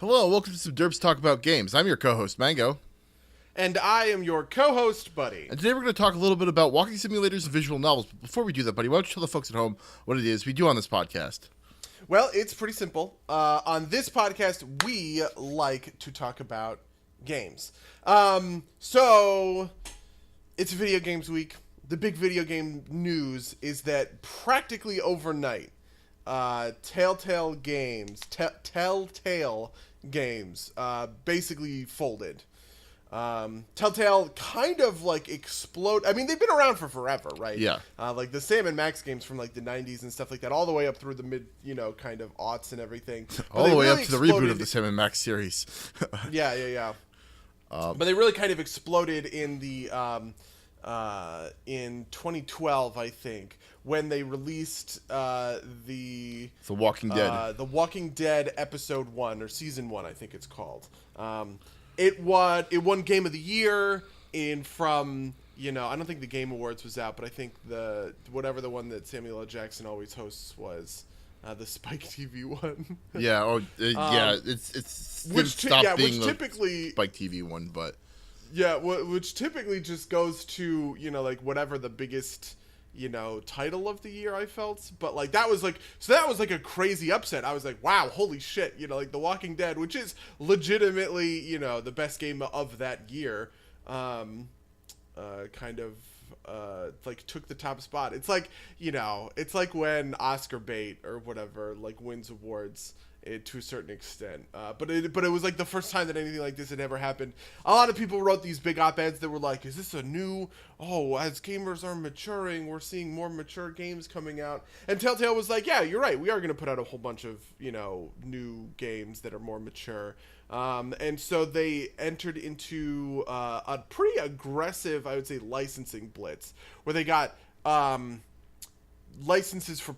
Hello, welcome to some Derps Talk About Games. I'm your co-host, Mango. And I am your co-host, Buddy. And today we're going to talk a little bit about walking simulators and visual novels. But before we do that, Buddy, why don't you tell the folks at home what it is we do on this podcast? Well, it's pretty simple. On this podcast, we like to talk about games. So, it's video games week. The big video game news is that practically overnight, Telltale Games basically folded. Telltale kind of like explode. I mean, they've been around for forever, right? Yeah. Like the Sam and Max games from like the 90s and stuff like that, all the way up through the mid, kind of aughts and everything. All the way up to the reboot of the Sam and Max series. Yeah. But they really kind of exploded in the in 2012, I think, when they released the Walking Dead. The Walking Dead episode 1 or season 1, I think it's called. It won Game of the Year from I don't think the Game Awards was out, but I think the one that Samuel L. Jackson always hosts was the Spike TV one. Yeah. It's being typically Spike TV one, but yeah, which typically just goes to like whatever the biggest title of the year I felt, but like that was a crazy upset. I was like, wow, holy shit, like The Walking Dead, which is legitimately the best game of that year, kind of like took the top spot. It's like it's like when Oscar bait or whatever like wins awards. To a certain extent, but it was like the first time that anything like this had ever happened. A lot of people wrote these big op-eds that were like, is this a new, as gamers are maturing, we're seeing more mature games coming out. And Telltale was like, yeah, you're right, we are going to put out a whole bunch of new games that are more mature. And so they entered into a pretty aggressive, I would say, licensing blitz, where they got licenses for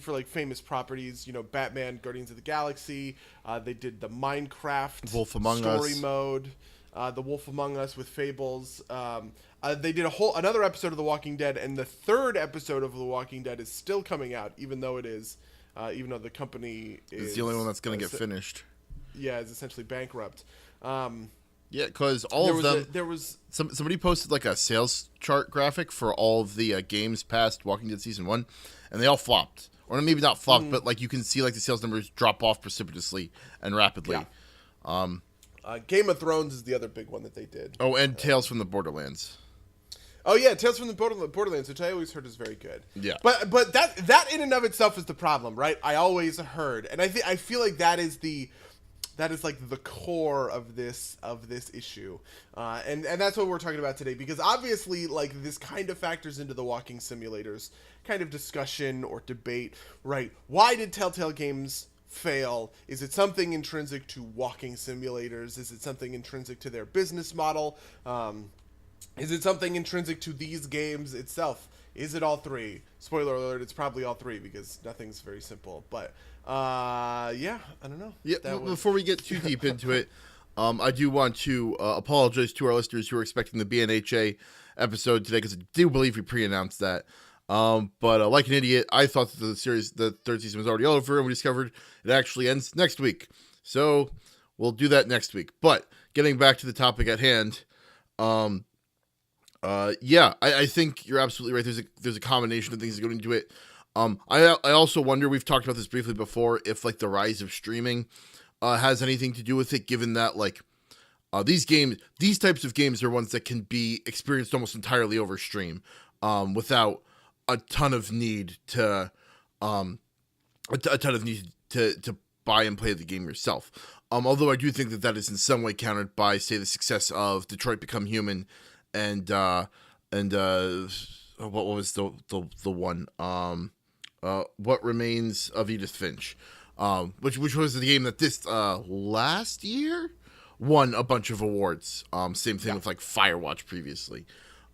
like famous properties, Batman, Guardians of the Galaxy. They did the Minecraft Wolf Among story Us mode, the Wolf Among Us with Fables. They did another episode of The Walking Dead, and the third episode of The Walking Dead is still coming out, even though the company is it's the only one that's going to get finished. Yeah, is essentially bankrupt. Yeah, because somebody posted like a sales chart graphic for all of the games past Walking Dead Season 1, and they all flopped. Or maybe not flopped, but like you can see like the sales numbers drop off precipitously and rapidly. Yeah. Game of Thrones is the other big one that they did. Oh, and Tales from the Borderlands. Oh yeah, Tales from the Borderlands, which I always heard is very good. Yeah. But that in and of itself is the problem, right? I always heard, and I feel like that is like the core of this issue, and that's what we're talking about today, because obviously like this kind of factors into the walking simulators kind of discussion or debate, right? Why did Telltale Games fail? Is it something intrinsic to walking simulators? Is it something intrinsic to their business model? Is it something intrinsic to these games itself? Is it all three? Spoiler alert, it's probably all three, because nothing's very simple. But yeah, I don't know. Yeah, before we get too deep into it, I do want to apologize to our listeners who are expecting the BNHA episode today, because I do believe we pre-announced that. But like an idiot, I thought that the third season was already over, and we discovered it actually ends next week. So we'll do that next week. But getting back to the topic at hand, I think you're absolutely right. There's a combination of things that go into it. I also wonder, we've talked about this briefly before, if like the rise of streaming has anything to do with it, given that like these types of games are ones that can be experienced almost entirely over stream, without a ton of need to buy and play the game yourself. Although I do think that is in some way countered by, say, the success of Detroit Become Human and what was the one? What Remains of Edith Finch, which was the game that this last year won a bunch of awards. Same thing with like Firewatch previously,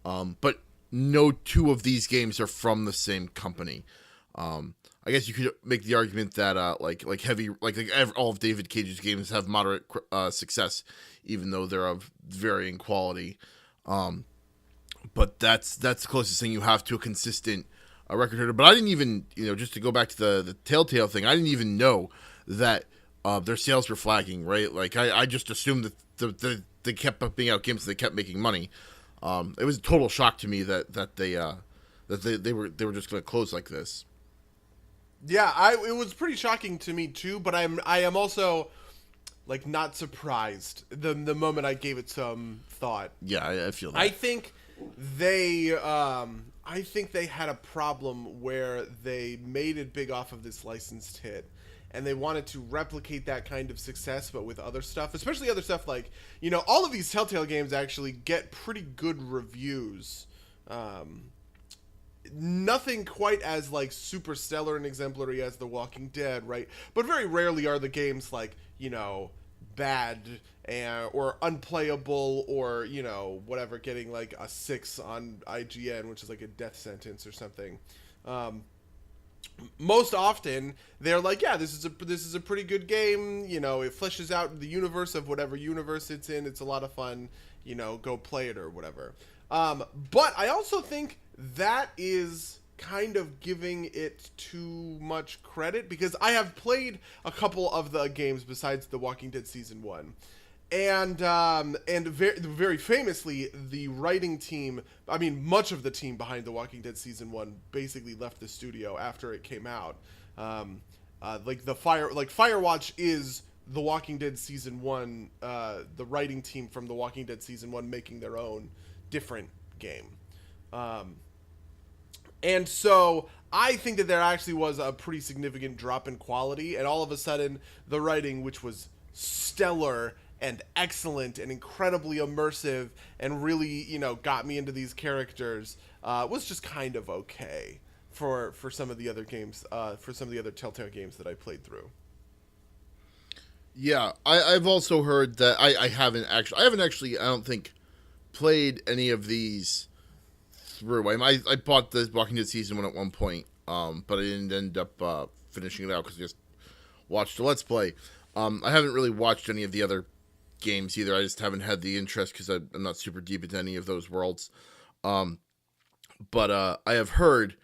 but no two of these games are from the same company. I guess you could make the argument that all of David Cage's games have moderate success, even though they're of varying quality. But that's the closest thing you have to a consistent record holder. But I didn't even, just to go back to the Telltale thing, I didn't even know that their sales were flagging, right? Like I just assumed that they kept pumping out games, and they kept making money. It was a total shock to me that they were just going to close like this. Yeah, it was pretty shocking to me too, but I am also like not surprised the moment I gave it some thought. Yeah, I feel that. I think they had a problem where they made it big off of this licensed hit, and they wanted to replicate that kind of success, but with other stuff, especially other stuff like, all of these Telltale games actually get pretty good reviews. Nothing quite as like super stellar and exemplary as The Walking Dead, right? But very rarely are the games like, bad or unplayable or whatever, getting like a 6 on IGN, which is like a death sentence or something. Most often they're like, yeah, this is a pretty good game, it fleshes out the universe of whatever universe it's in, it's a lot of fun, go play it or whatever. But I also think that is kind of giving it too much credit, because I have played a couple of the games besides The Walking Dead Season 1. And very, very famously, the writing team, I mean, much of the team behind The Walking Dead Season 1 basically left the studio after it came out. Firewatch is The Walking Dead Season 1, the writing team from The Walking Dead Season 1 making their own different game. And so I think that there actually was a pretty significant drop in quality, and all of a sudden the writing, which was stellar and excellent and incredibly immersive and really, got me into these characters, was just kind of okay for some of the other games, for some of the other Telltale games that I played through. Yeah, I've also heard that I haven't actually I don't think played any of these through. I bought the Walking Dead Season 1 at one point, but I didn't end up finishing it out because I just watched a Let's Play. I haven't really watched any of the other games either. I just haven't had the interest because I'm not super deep into any of those worlds. But I have heard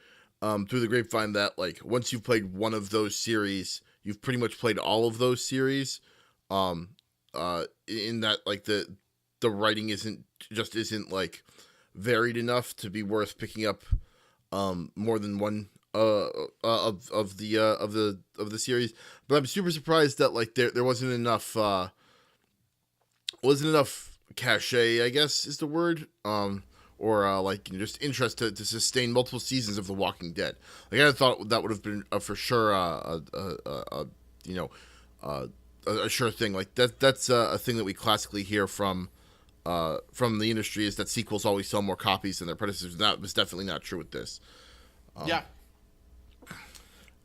through the grapevine that like once you've played one of those series, you've pretty much played all of those series. In that like the writing isn't like varied enough to be worth picking up more than one of the series. But I'm super surprised that like there wasn't enough cachet, I guess is the word, or just interest to sustain multiple seasons of The Walking Dead. Like I thought that would have been for sure a sure thing. Like that's a thing that we classically hear from the industry, is that sequels always sell more copies than their predecessors. That was definitely not true with this. Yeah.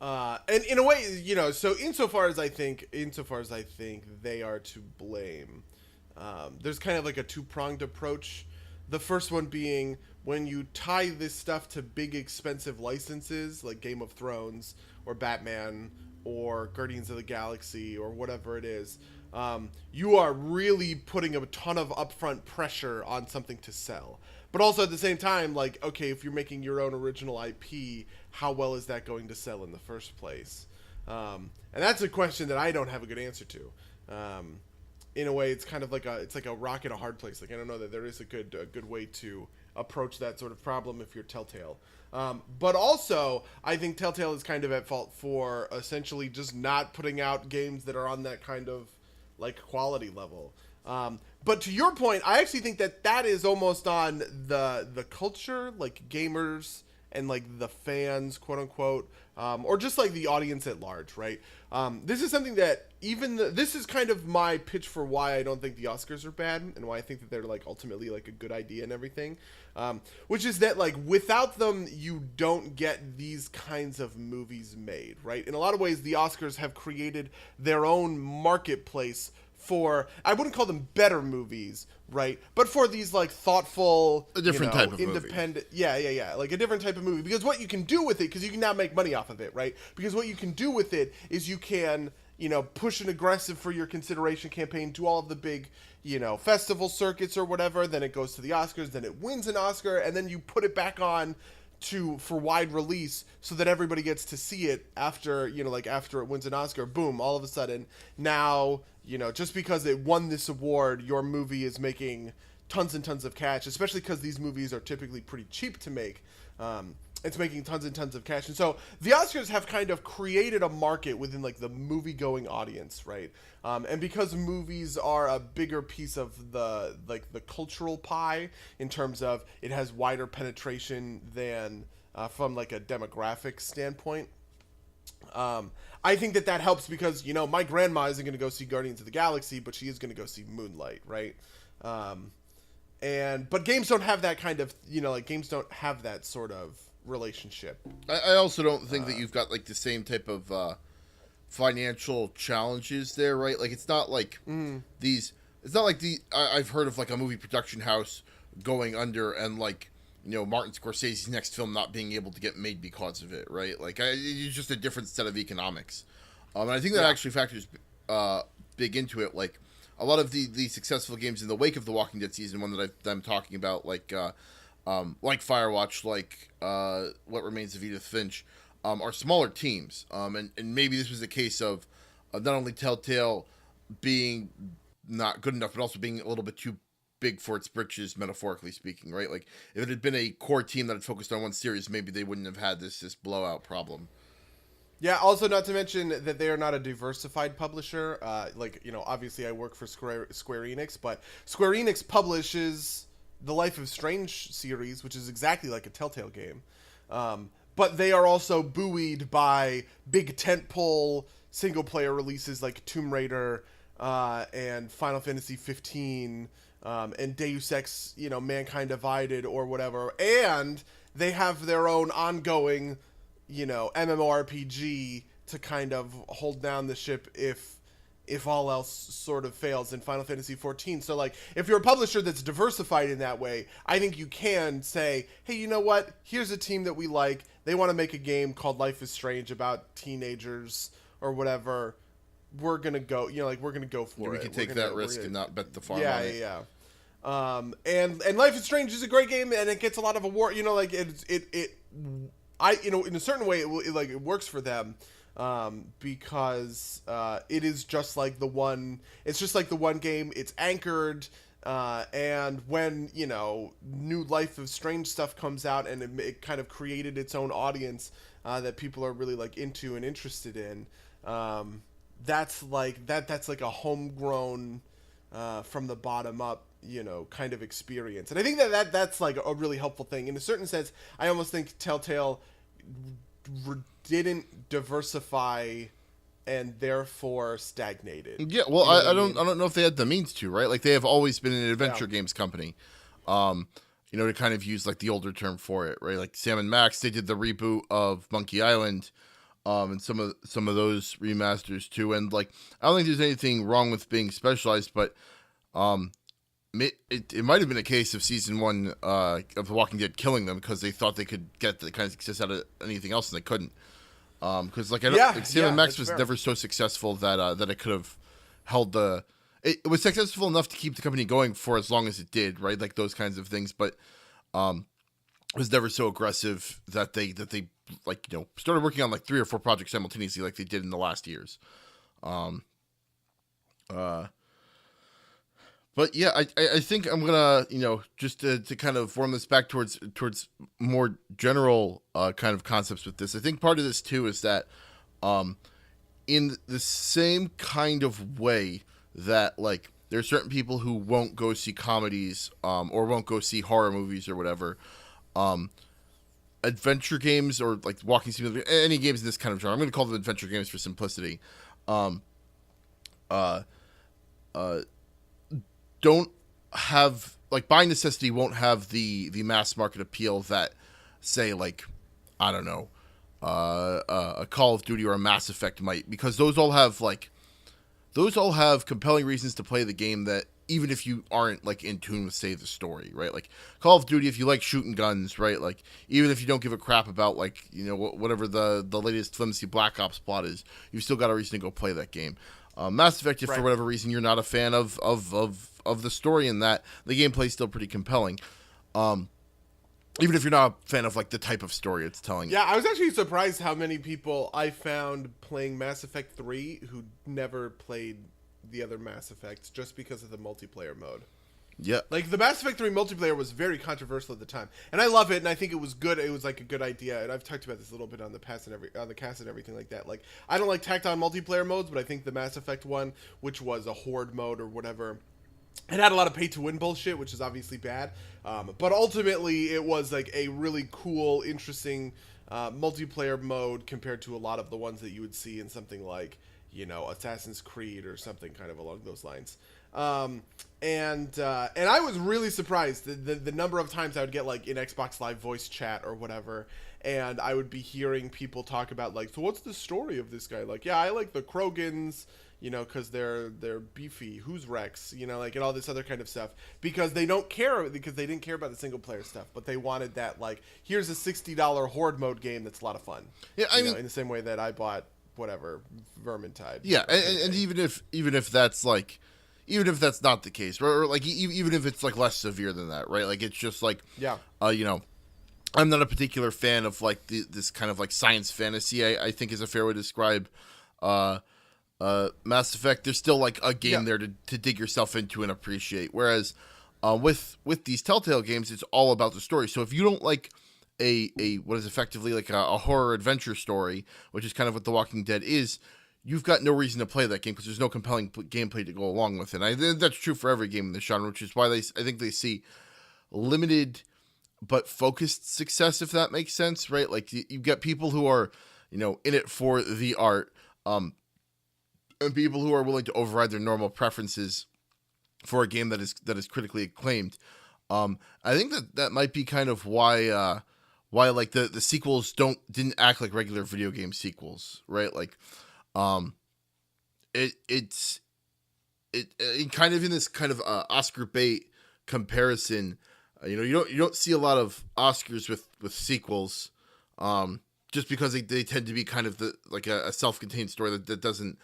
And in a way, so insofar as I think they are to blame, there's kind of like a two-pronged approach. The first one being when you tie this stuff to big expensive licenses like Game of Thrones or Batman or Guardians of the Galaxy or whatever it is, you are really putting a ton of upfront pressure on something to sell. But also at the same time, like, okay, if you're making your own original IP, how well is that going to sell in the first place? And that's a question that I don't have a good answer to. In a way, it's kind of like a rock in a hard place. Like, I don't know that there is a good way to approach that sort of problem if you're Telltale. But also, I think Telltale is kind of at fault for essentially just not putting out games that are on that kind of like quality level. But to your point, I actually think that is almost on the culture, like gamers and like the fans, quote unquote, or just like the audience at large, right? This is something that this is kind of my pitch for why I don't think the Oscars are bad and why I think that they're like ultimately like a good idea and everything, which is that like without them, you don't get these kinds of movies made, right? In a lot of ways, the Oscars have created their own marketplace for, I wouldn't call them better movies, right? But for these like thoughtful, a different type of independent, movie. Yeah, like a different type of movie. Because what you can do with it, because you can now make money off of it, right? Because what you can do with it is you can, push an aggressive for your consideration campaign to all of the big, festival circuits or whatever. Then it goes to the Oscars, then it wins an Oscar, and then you put it back on for wide release so that everybody gets to see it after, like after it wins an Oscar. Boom, all of a sudden now, just because it won this award, your movie is making tons and tons of cash, especially because these movies are typically pretty cheap to make. It's making tons and tons of cash. And so the Oscars have kind of created a market within like the movie going audience, right? And because movies are a bigger piece of the cultural pie in terms of it has wider penetration than from like a demographic standpoint. I think that helps because, my grandma isn't going to go see Guardians of the Galaxy, but she is going to go see Moonlight, right? But games don't have that kind of, games don't have that sort of relationship. I also don't think that you've got like the same type of financial challenges there, right? Like it's not like it's not like I've heard of like a movie production house going under and like, Martin Scorsese's next film not being able to get made because of it, right? Like it's just a different set of economics. And I think that actually factors big into it. Like a lot of the successful games in the wake of the Walking Dead season one that I'm talking about, like Firewatch, like What Remains of Edith Finch, are smaller teams. And maybe this was a case of not only Telltale being not good enough, but also being a little bit too big for its britches, metaphorically speaking, right? Like if it had been a core team that had focused on one series, maybe they wouldn't have had this blowout problem. Yeah, also not to mention that they are not a diversified publisher. Obviously I work for Square Enix, but Square Enix publishes the Life is Strange series, which is exactly like a Telltale game. But they are also buoyed by big tentpole single-player releases like Tomb Raider and Final Fantasy 15 and Deus Ex, Mankind Divided or whatever. And they have their own ongoing, MMORPG to kind of hold down the ship if all else sort of fails in Final Fantasy 14. So, like, if you're a publisher that's diversified in that way, I think you can say, hey, you know what? Here's a team that we like. They want to make a game called Life is Strange about teenagers or whatever. We're going to go, we're going to go for it. We can take that risk and not bet the farm on it. Yeah. And Life is Strange is a great game, and it gets a lot of award. In a certain way, it works for them. Because it is just like the one. It's just like the one game. It's anchored, and when new Life of Strange stuff comes out, and it kind of created its own audience that people are really like into and interested in. That's like a homegrown, from the bottom up, kind of experience, and I think that's like a really helpful thing in a certain sense. I almost think Telltale didn't diversify and therefore stagnated. Yeah, well, I don't know if they had the means to, right? Like they have always been an adventure games company, to kind of use like the older term for it, right? Like Sam and Max, they did the reboot of Monkey Island, and some of those remasters too. And like I don't think there's anything wrong with being specialized, but it might have been a case of season one of The Walking Dead killing them because they thought they could get the kind of success out of anything else and they couldn't. Because Sam and Max was never so successful that it could have held the. It was successful enough to keep the company going for as long as it did, right? Like those kinds of things, but it was never so aggressive that they started working on like 3 or 4 projects simultaneously like they did in the last years. But yeah, I think I'm gonna just to kind of form this back towards more general kind of concepts with this. I think part of this too is that in the same kind of way that like there are certain people who won't go see comedies or won't go see horror movies or whatever, adventure games or like walking simulator, any games in this kind of genre. I'm going to call them adventure games for simplicity. Don't have like by necessity won't have the mass market appeal that say like I don't know a Call of Duty or a Mass Effect might, because those all have compelling reasons to play the game that even if you aren't like in tune with say the story, right? Like Call of Duty, if you like shooting guns, right? Like even if you don't give a crap about like whatever the latest flimsy Black Ops plot is, you've still got a reason to go play that game. Mass Effect, if for whatever reason you're not a fan of the story in that, the gameplay is still pretty compelling. even if you're not a fan of like the type of story it's telling. Yeah, I was actually surprised how many people I found playing Mass Effect 3 who never played the other Mass Effects just because of the multiplayer mode. Yeah. Like, the Mass Effect 3 multiplayer was very controversial at the time. And I love it, and I think it was good. It was, like, a good idea. And I've talked about this a little bit on the cast and everything like that. Like, I don't like tacked on multiplayer modes, but I think the Mass Effect one, which was a horde mode or whatever, it had a lot of pay-to-win bullshit, which is obviously bad. But ultimately, it was, like, a really cool, interesting multiplayer mode compared to a lot of the ones that you would see in something like, you know, Assassin's Creed or something kind of along those lines. And I was really surprised the number of times I would get like in Xbox Live voice chat or whatever, and I would be hearing people talk about like, so what's the story of this guy? Like, yeah, I like the Krogans, you know, because they're beefy. Who's Rex? You know, like, and all this other kind of stuff, because they don't care, because they didn't care about the single player stuff, but they wanted that, like, here's a $60 horde mode game that's a lot of fun. Yeah, I mean, in the same way that I bought whatever Vermintide. Yeah, and even if that's like, even if that's not the case, or like even if it's like less severe than that, right? Like, it's just like, yeah, you know, I'm not a particular fan of like this kind of like science fantasy. I think is a fair way to describe Mass Effect. There's still like a game there to dig yourself into and appreciate. Whereas with these Telltale games, it's all about the story. So if you don't like a what is effectively like a horror adventure story, which is kind of what The Walking Dead is, you've got no reason to play that game because there's no compelling gameplay to go along with it. And I think that's true for every game in the genre, which is why I think they see limited but focused success, if that makes sense, right? Like, you get people who are, you know, in it for the art, and people who are willing to override their normal preferences for a game that is critically acclaimed. I think that might be kind of why like the sequels didn't act like regular video game sequels, right? Like, it's kind of in this kind of Oscar bait comparison. You know, you don't see a lot of Oscars with sequels, just because they tend to be kind of like a self-contained story that doesn't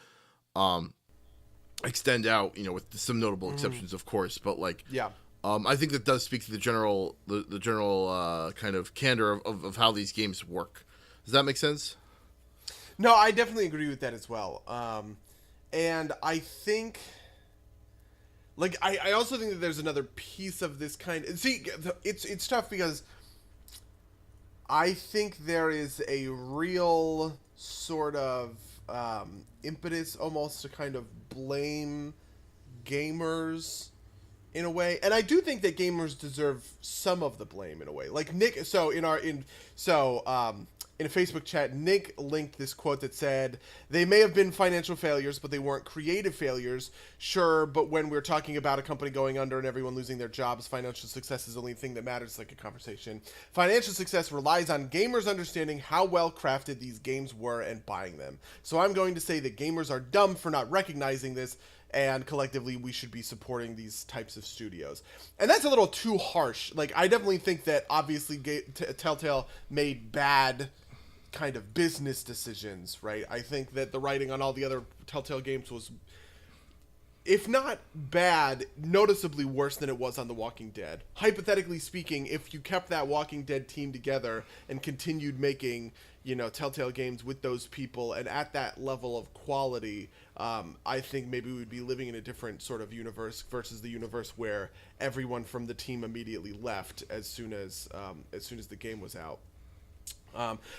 extend out. You know, with some notable exceptions, of course. But like, yeah. I think that does speak to the general kind of candor of how these games work. Does that make sense? No, I definitely agree with that as well. And I think, like, I also think that there's another piece of this kind. See, it's tough because I think there is a real sort of impetus almost to kind of blame gamers in a way, and I do think that gamers deserve some of the blame in a way. Like Nick, in a Facebook chat, Nick linked this quote that said, "They may have been financial failures, but they weren't creative failures. Sure, but when we're talking about a company going under and everyone losing their jobs, financial success is the only thing that matters." Like a conversation. Financial success relies on gamers understanding how well crafted these games were and buying them. So I'm going to say that gamers are dumb for not recognizing this, and collectively we should be supporting these types of studios. And that's a little too harsh. Like, I definitely think that obviously Telltale made bad kind of business decisions, right? I think that the writing on all the other Telltale games was, if not bad, noticeably worse than it was on The Walking Dead. Hypothetically speaking, if you kept that Walking Dead team together and continued making, you know, Telltale games with those people and at that level of quality, I think maybe we'd be living in a different sort of universe versus the universe where everyone from the team immediately left as soon as the game was out.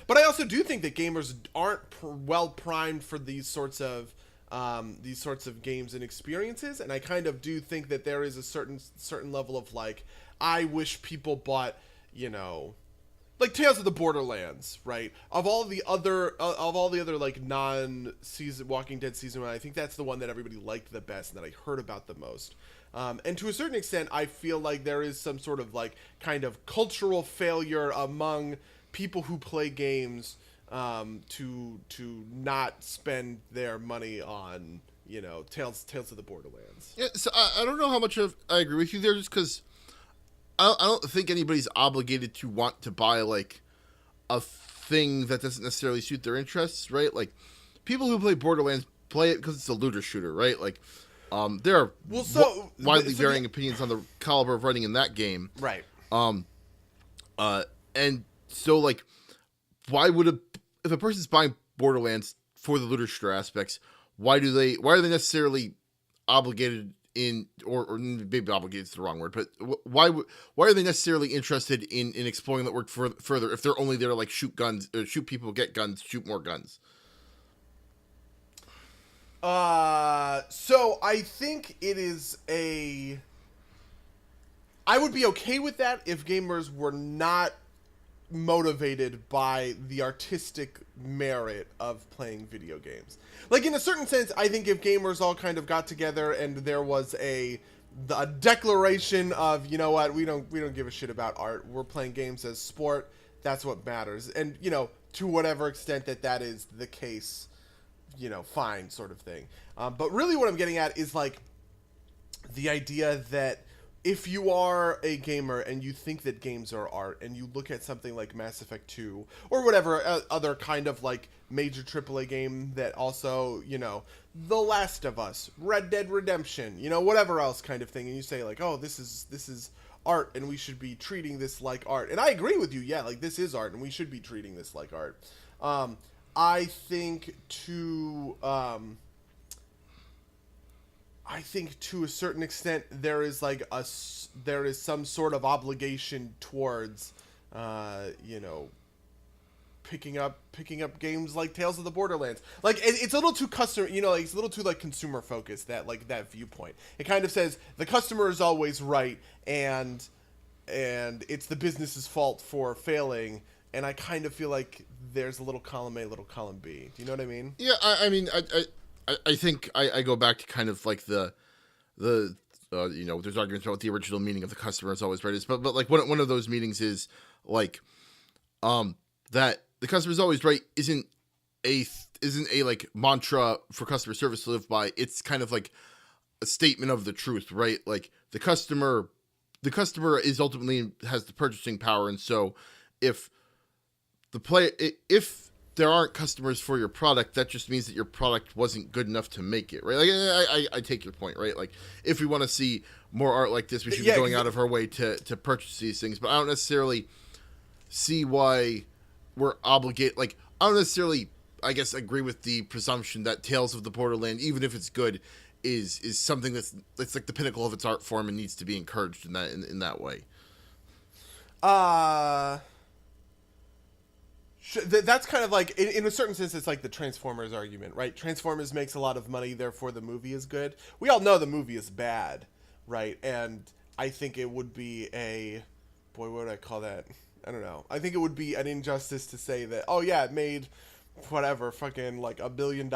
But I also do think that gamers aren't well primed for these sorts of games and experiences, and I kind of do think that there is a certain level of, like, I wish people bought, you know, like Tales of the Borderlands, right? Of all the other like non-season Walking Dead season 1, I think that's the one that everybody liked the best and that I heard about the most. And to a certain extent, I feel like there is some sort of like kind of cultural failure among people who play games to not spend their money on, you know, Tales of the Borderlands. Yeah, so I don't know how much I agree with you there, just because I don't think anybody's obligated to want to buy like a thing that doesn't necessarily suit their interests, right? Like, people who play Borderlands play it because it's a looter shooter, right? Like, there are widely varying opinions on the caliber of writing in that game, right? Uh, and so like, why would if a person's buying Borderlands for the looter shooter aspects, why are they necessarily obligated in, or maybe obligated is the wrong word, but why are they necessarily interested in exploring that work further if they're only there to like shoot guns, shoot people, get guns, shoot more guns? So I think I would be okay with that if gamers were not motivated by the artistic merit of playing video games. Like, in a certain sense, I think if gamers all kind of got together and there was a declaration of, you know what, we don't give a shit about art. We're playing games as sport. That's what matters. And, to whatever extent that is the case, fine, sort of thing. But really what I'm getting at is, like, the idea that if you are a gamer and you think that games are art, and you look at something like Mass Effect 2 or whatever other kind of like major AAA game that also, The Last of Us, Red Dead Redemption, whatever else kind of thing, and you say like, oh, this is art and we should be treating this like art. And I agree with you, yeah, like this is art and we should be treating this like art. I think to a certain extent there is some sort of obligation towards picking up games like Tales of the Borderlands. Like it's a little too customer, like it's a little too like consumer focused, that viewpoint. It kind of says the customer is always right and it's the business's fault for failing. And I kind of feel like there's a little column A, little column B. Do you know what I mean? Yeah, I mean, I think I go back to kind of like the there's arguments about what the original meaning of the customer is always right is, but like one of those meanings is like that the customer is always right isn't a like mantra for customer service to live by. It's kind of like a statement of the truth, right? Like the customer is ultimately has the purchasing power, and so if there aren't customers for your product, that just means that your product wasn't good enough to make it, right? Like I take your point, right? Like if we want to see more art like this, we should be going out of our way to purchase these things. But I don't necessarily see why we're obligated. Like I don't necessarily, I guess, agree with the presumption that Tales of the Borderland, even if it's good, is something that's like the pinnacle of its art form and needs to be encouraged in that way. That's kind of like, in a certain sense, it's like the Transformers argument, right? Transformers makes a lot of money, therefore the movie is good. We all know the movie is bad, right? And I think it would be what would I call that? I don't know. I think it would be an injustice to say that, oh yeah, it made whatever, fucking like $1 billion.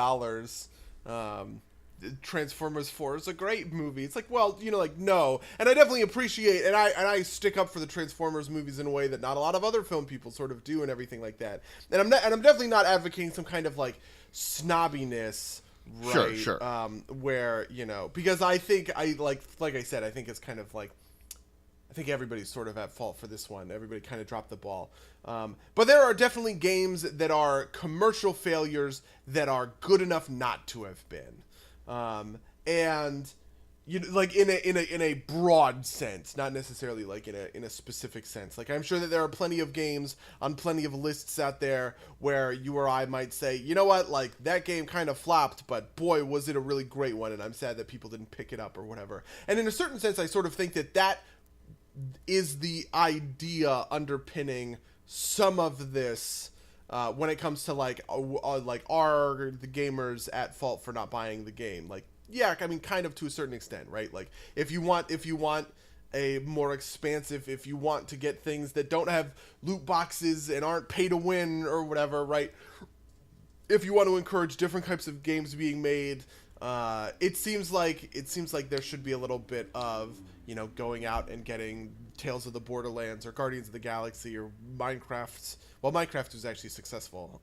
Transformers 4 is a great movie. It's like, well, like, no. And I definitely appreciate, and I stick up for the Transformers movies in a way that not a lot of other film people sort of do and everything like that. And I'm definitely not advocating some kind of like snobbiness, right? Sure. Where, because I think like I said, I think it's kind of like, I think everybody's sort of at fault for this one. Everybody kind of dropped the ball. But there are definitely games that are commercial failures that are good enough not to have been. And like in a broad sense, not necessarily like in a specific sense. Like I'm sure that there are plenty of games on plenty of lists out there where you or I might say, you know what, like that game kind of flopped, but boy, was it a really great one. And I'm sad that people didn't pick it up or whatever. And in a certain sense, I sort of think that is the idea underpinning some of this. When it comes to like are the gamers at fault for not buying the game? Like, yeah, I mean, kind of to a certain extent, right? Like, if you want a more expansive, if you want to get things that don't have loot boxes and aren't pay to win or whatever, right? If you want to encourage different types of games being made, it seems like there should be a little bit of, going out and getting Tales of the Borderlands or Guardians of the Galaxy or Minecraft. Well, Minecraft was actually successful.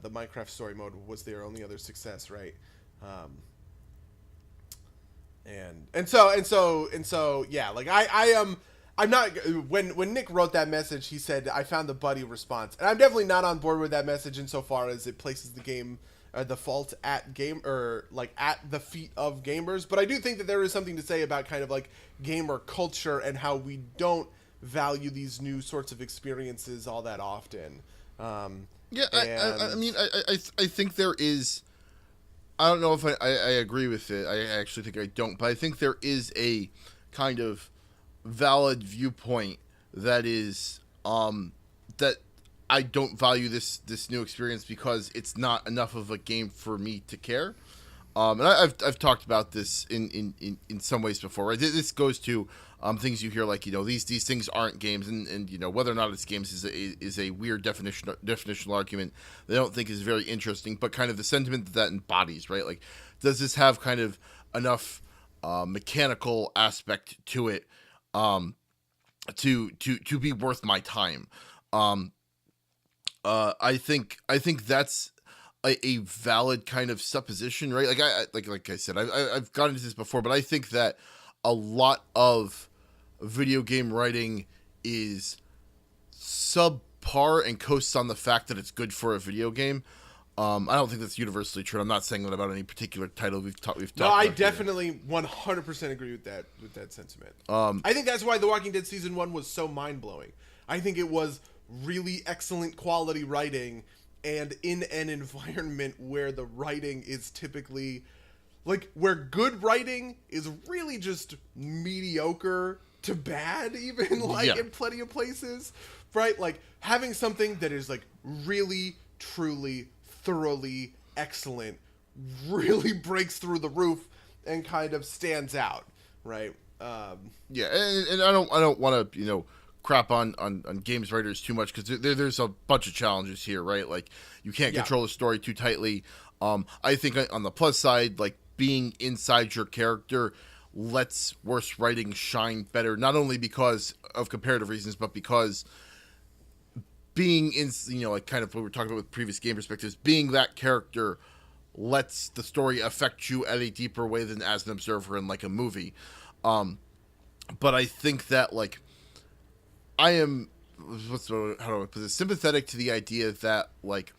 The Minecraft story mode was their only other success, right? And so yeah, like I'm not, when Nick wrote that message, he said, I found the buddy response, and I'm definitely not on board with that message insofar as it places the game, the fault at at the feet of gamers. But I do think that there is something to say about kind of like gamer culture and how we don't value these new sorts of experiences all that often. Yeah, I And mean, I think there is. I don't know if I agree with it. I actually think I don't, but I think there is a kind of valid viewpoint that is that I don't value this new experience because it's not enough of a game for me to care. And I've talked about this in some ways before. Right? This goes to things you hear like these things aren't games, and whether or not it's games is a weird definitional argument that I don't think is very interesting, but kind of the sentiment that embodies, right? Like, does this have kind of enough mechanical aspect to it to be worth my time? I think that's a valid kind of supposition, right? Like I said, I've gotten into this before, but I think that a lot of video game writing is subpar and coasts on the fact that it's good for a video game. I don't think that's universally true. I'm not saying that about any particular title we've talked about. No, I definitely 100% agree with that sentiment. I think that's why The Walking Dead season 1 was so mind-blowing. I think it was really excellent quality writing, and in an environment where the writing is typically like where good writing is really just mediocre to bad, even in plenty of places, right? Like having something that is like really, truly, thoroughly excellent really breaks through the roof and kind of stands out, right? Yeah, and I don't want to crap on games writers too much because there's a bunch of challenges here, right? Like you can't control the story too tightly. I think on the plus side, like being inside your character lets worse writing shine better, not only because of comparative reasons, but because being in, like kind of what we were talking about with previous game perspectives, being that character lets the story affect you at a deeper way than as an observer in like a movie. But I think that like I am, how do I put this, sympathetic to the idea that like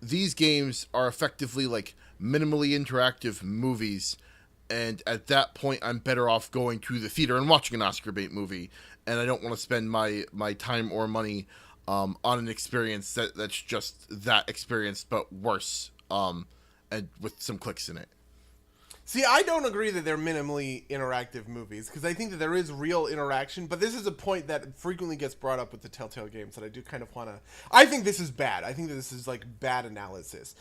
these games are effectively like minimally interactive movies, and at that point I'm better off going to the theater and watching an Oscar bait movie, and I don't want to spend my time or money on an experience that's just that experience but worse, and with some clicks in it. See, I don't agree that they're minimally interactive movies, because I think that there is real interaction, but this is a point that frequently gets brought up with the Telltale Games that I do kind of want to... I think this is bad. I think that this is, like, bad analysis.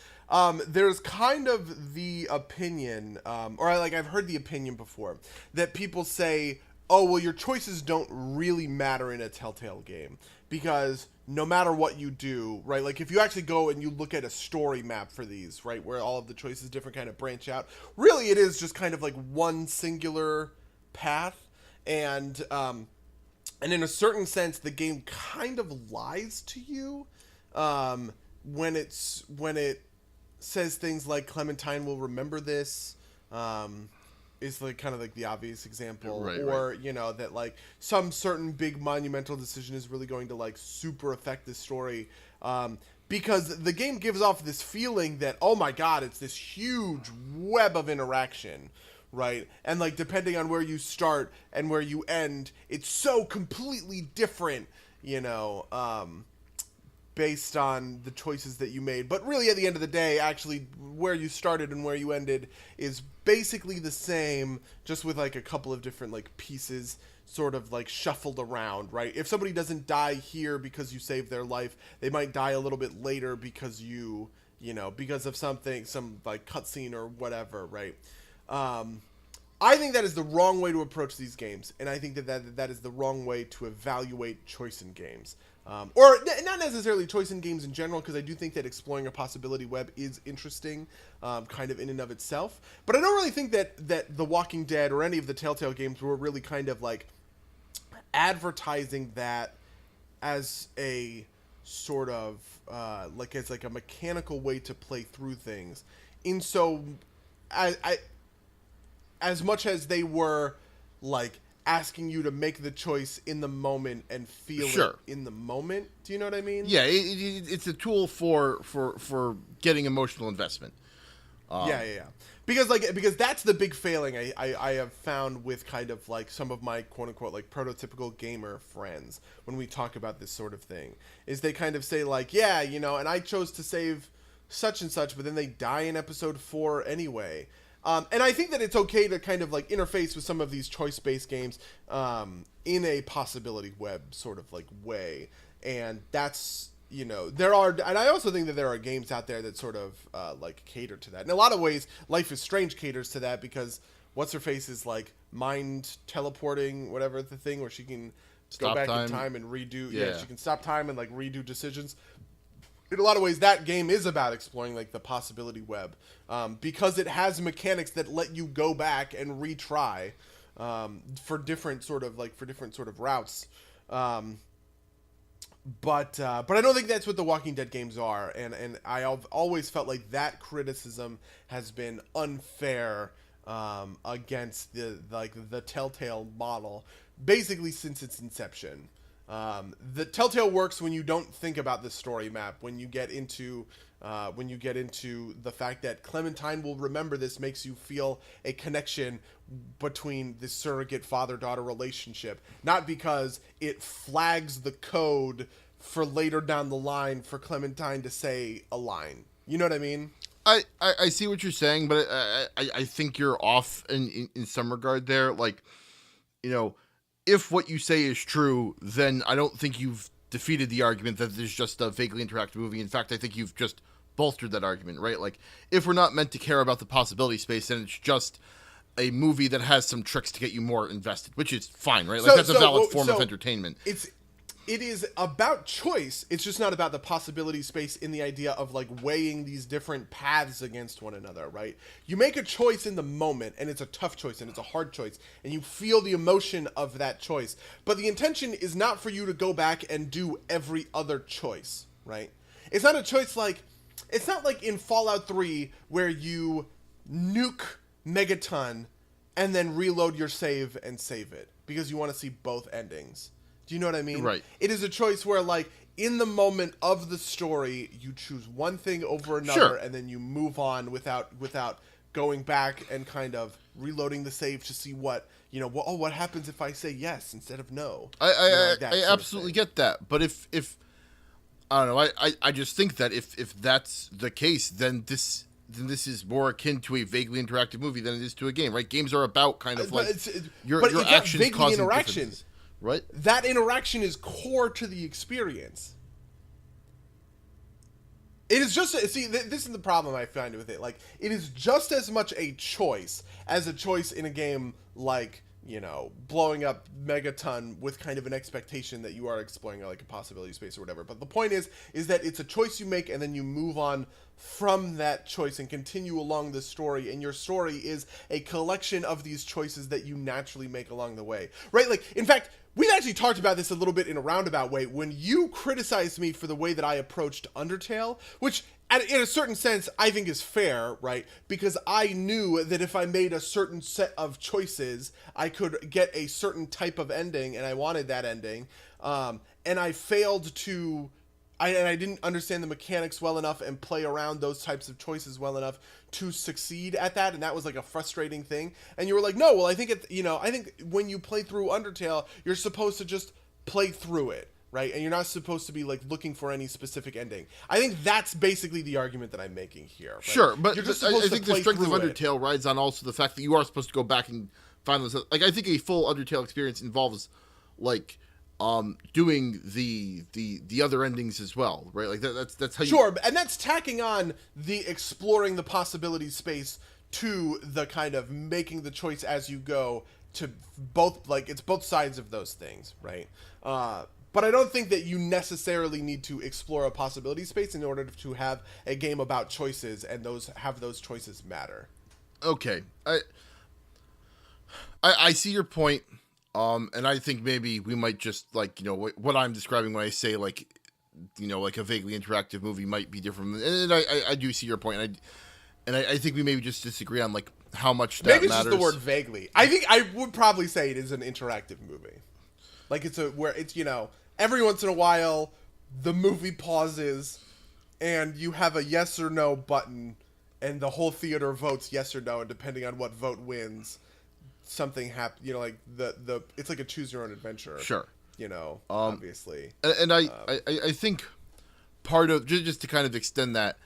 There's kind of the opinion, or I've heard the opinion before, that people say, oh, well, your choices don't really matter in a Telltale game, because no matter what you do, right, like if you actually go and you look at a story map for these, right, where all of the choices different kind of branch out, really it is just kind of like one singular path, and in a certain sense the game kind of lies to you when it says things like Clementine will remember this, is like kind of like the obvious example, right, or that like some certain big monumental decision is really going to like super affect the story, because the game gives off this feeling that, oh my god, it's this huge web of interaction, right? And like depending on where you start and where you end, it's so completely different, based on the choices that you made. But really at the end of the day, actually where you started and where you ended is basically the same, just with like a couple of different like pieces sort of like shuffled around, right? If somebody doesn't die here because you saved their life, they might die a little bit later because because of something, some like cutscene or whatever, right? I think that is the wrong way to approach these games, and I think that is the wrong way to evaluate choice in games. Or not necessarily choice in games in general, because I do think that exploring a possibility web is interesting, kind of in and of itself. But I don't really think that The Walking Dead or any of the Telltale games were really kind of like advertising that as a sort of like as like a mechanical way to play through things. In so, as much as they were like asking you to make the choice in the moment and feel it in the moment. Do you know what I mean? Yeah, it's a tool for getting emotional investment. Yeah. Because that's the big failing I have found with kind of like some of my quote unquote like prototypical gamer friends when we talk about this sort of thing, is they kind of say like, yeah, you know, and I chose to save such and such, but then they die in episode 4 anyway. And I think that it's okay to kind of like interface with some of these choice-based games in a possibility web sort of like way. And that's, you know, there are, and I also think that there are games out there that sort of like cater to that. In a lot of ways, Life is Strange caters to that, because what's her face is like mind teleporting, whatever the thing where she can go back in time and redo. Yeah, she can stop time and like redo decisions. In a lot of ways, that game is about exploring like the possibility web, because it has mechanics that let you go back and retry for different sort of routes. But I don't think that's what the Walking Dead games are, and I've always felt like that criticism has been unfair against the Telltale model, basically since its inception. The Telltale works when you don't think about the story map. When you get into the fact that Clementine will remember this, makes you feel a connection between this surrogate father-daughter relationship, not because it flags the code for later down the line for Clementine to say a line. You know what I mean? I see what you're saying, but I think you're off in some regard there. Like, you know, if what you say is true, then I don't think you've defeated the argument that there's just a vaguely interactive movie. In fact, I think you've just bolstered that argument, right? Like, if we're not meant to care about the possibility space, then it's just a movie that has some tricks to get you more invested, which is fine, right? Like, that's a valid form of entertainment. It is about choice. It's just not about the possibility space in the idea of like weighing these different paths against one another, right? You make a choice in the moment, and it's a tough choice and it's a hard choice, and you feel the emotion of that choice. But the intention is not for you to go back and do every other choice, right? It's not a choice like, it's not like in Fallout 3 where you nuke Megaton and then reload your save and save it because you want to see both endings. Do you know what I mean? Right. It is a choice where, like, in the moment of the story, you choose one thing over another, sure, and then you move on without going back and kind of reloading the save to see what, you know, what happens if I say yes instead of no. I absolutely get that. But if I don't know, I just think that if that's the case, then this is more akin to a vaguely interactive movie than it is to a game, right? Games are about kind of like your actions causing differences. Right. That interaction is core to the experience. It is just, see, this is the problem I find with it. Like, it is just as much a choice as a choice in a game like, you know, blowing up Megaton with kind of an expectation that you are exploring like a possibility space or whatever. But the point is that it's a choice you make, and then you move on from that choice and continue along the story, and your story is a collection of these choices that you naturally make along the way, right? Like, in fact, we've actually talked about this a little bit in a roundabout way when you criticized me for the way that I approached Undertale, which in a certain sense I think is fair, right? Because I knew that if I made a certain set of choices, I could get a certain type of ending, and I wanted that ending, and I failed to... I didn't understand the mechanics well enough and play around those types of choices well enough to succeed at that, and that was like a frustrating thing. And you were like, no, well, I think I think when you play through Undertale, you're supposed to just play through it, right? And you're not supposed to be like looking for any specific ending. I think that's basically the argument that I'm making here. Right? Sure, but you're just I think the strength of Undertale rides on also the fact that you are supposed to go back and find those. Like, I think a full Undertale experience involves like doing the other endings as well, right? Like that's how you... Sure, and that's tacking on the exploring the possibility space to the kind of making the choice as you go to both, like, it's both sides of those things, right? But I don't think that you necessarily need to explore a possibility space in order to have a game about choices and those choices matter. Okay. I see your point. And I think maybe we might just, like, you know, what I'm describing when I say, like, you know, like a vaguely interactive movie might be different. And I do see your point. And I think we maybe just disagree on, like, how much that maybe it's matters. Just the word vaguely. I think I would probably say it is an interactive movie. Like, where it's, you know, every once in a while the movie pauses and you have a yes or no button, and the whole theater votes yes or no, and depending on what vote wins, something happens. You know, like the it's like a choose your own adventure. Sure. You know, obviously. And I think part of just to kind of extend that,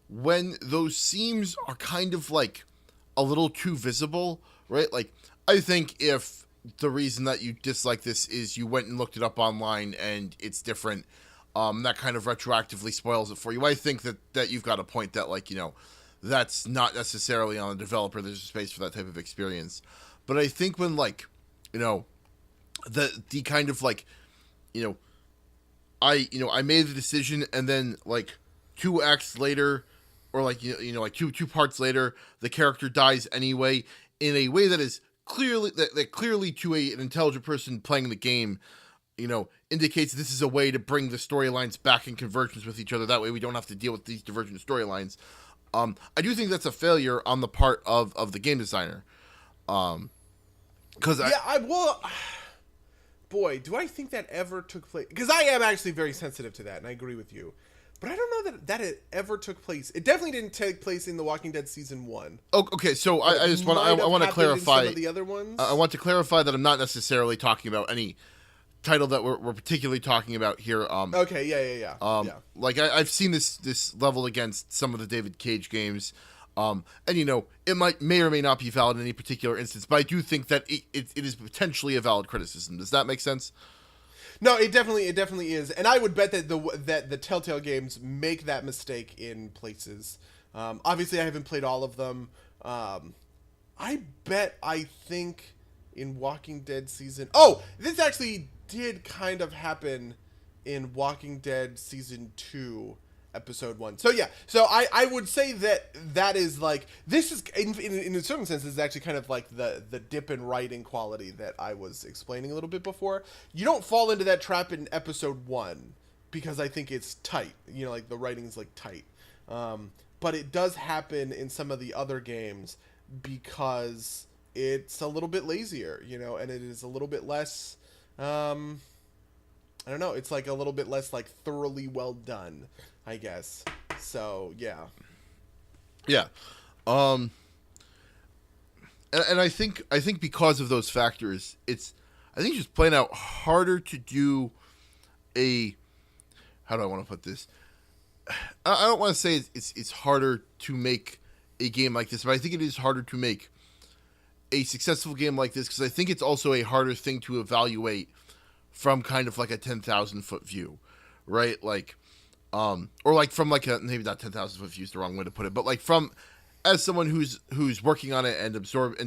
when those seams are kind of like a little too visible, right? Like, I think if the reason that you dislike this is you went and looked it up online and it's different, that kind of retroactively spoils it for you. I think that you've got a point that, like, that's not necessarily on the developer. There's a space for that type of experience. But I think when, like, the kind of like, I made the decision and then like 2 acts later, or like like two parts later, the character dies anyway in a way that is clearly that clearly to an intelligent person playing the game, indicates this is a way to bring the storylines back in convergence with each other. That way we don't have to deal with these divergent storylines. I do think that's a failure on the part of the game designer. Because boy, do I think that ever took place? Because I am actually very sensitive to that, and I agree with you. But I don't know that it ever took place. It definitely didn't take place in The Walking Dead season 1. Oh, okay, so I want to clarify. Some of the other ones. I want to clarify that I'm not necessarily talking about any title that we're particularly talking about here. Okay, yeah. Like I've seen this level against some of the David Cage games. And it may or may not be valid in any particular instance, but I do think that it is potentially a valid criticism. Does that make sense? No, it definitely is, and I would bet that the Telltale Games make that mistake in places. Obviously, I haven't played all of them. I think in Walking Dead season. Oh, this actually did kind of happen in Walking Dead season 2. Episode 1. So yeah, so I would say that is like, this is in a certain sense is actually kind of like the dip in writing quality that I was explaining a little bit before. You don't fall into that trap in episode 1 because I think it's tight. Like the writing's like tight. But it does happen in some of the other games because it's a little bit lazier, and it is a little bit less I don't know, it's like a little bit less like thoroughly well done, I guess. So yeah. And I think because of those factors, it's just plain out harder to do how do I want to put this? I don't want to say it's harder to make a game like this, but I think it is harder to make a successful game like this because I think it's also a harder thing to evaluate from kind of like a 10,000 foot view, right? Like, or like from like maybe not 10,000 foot view is the wrong way to put it, but like from as someone who's working on it and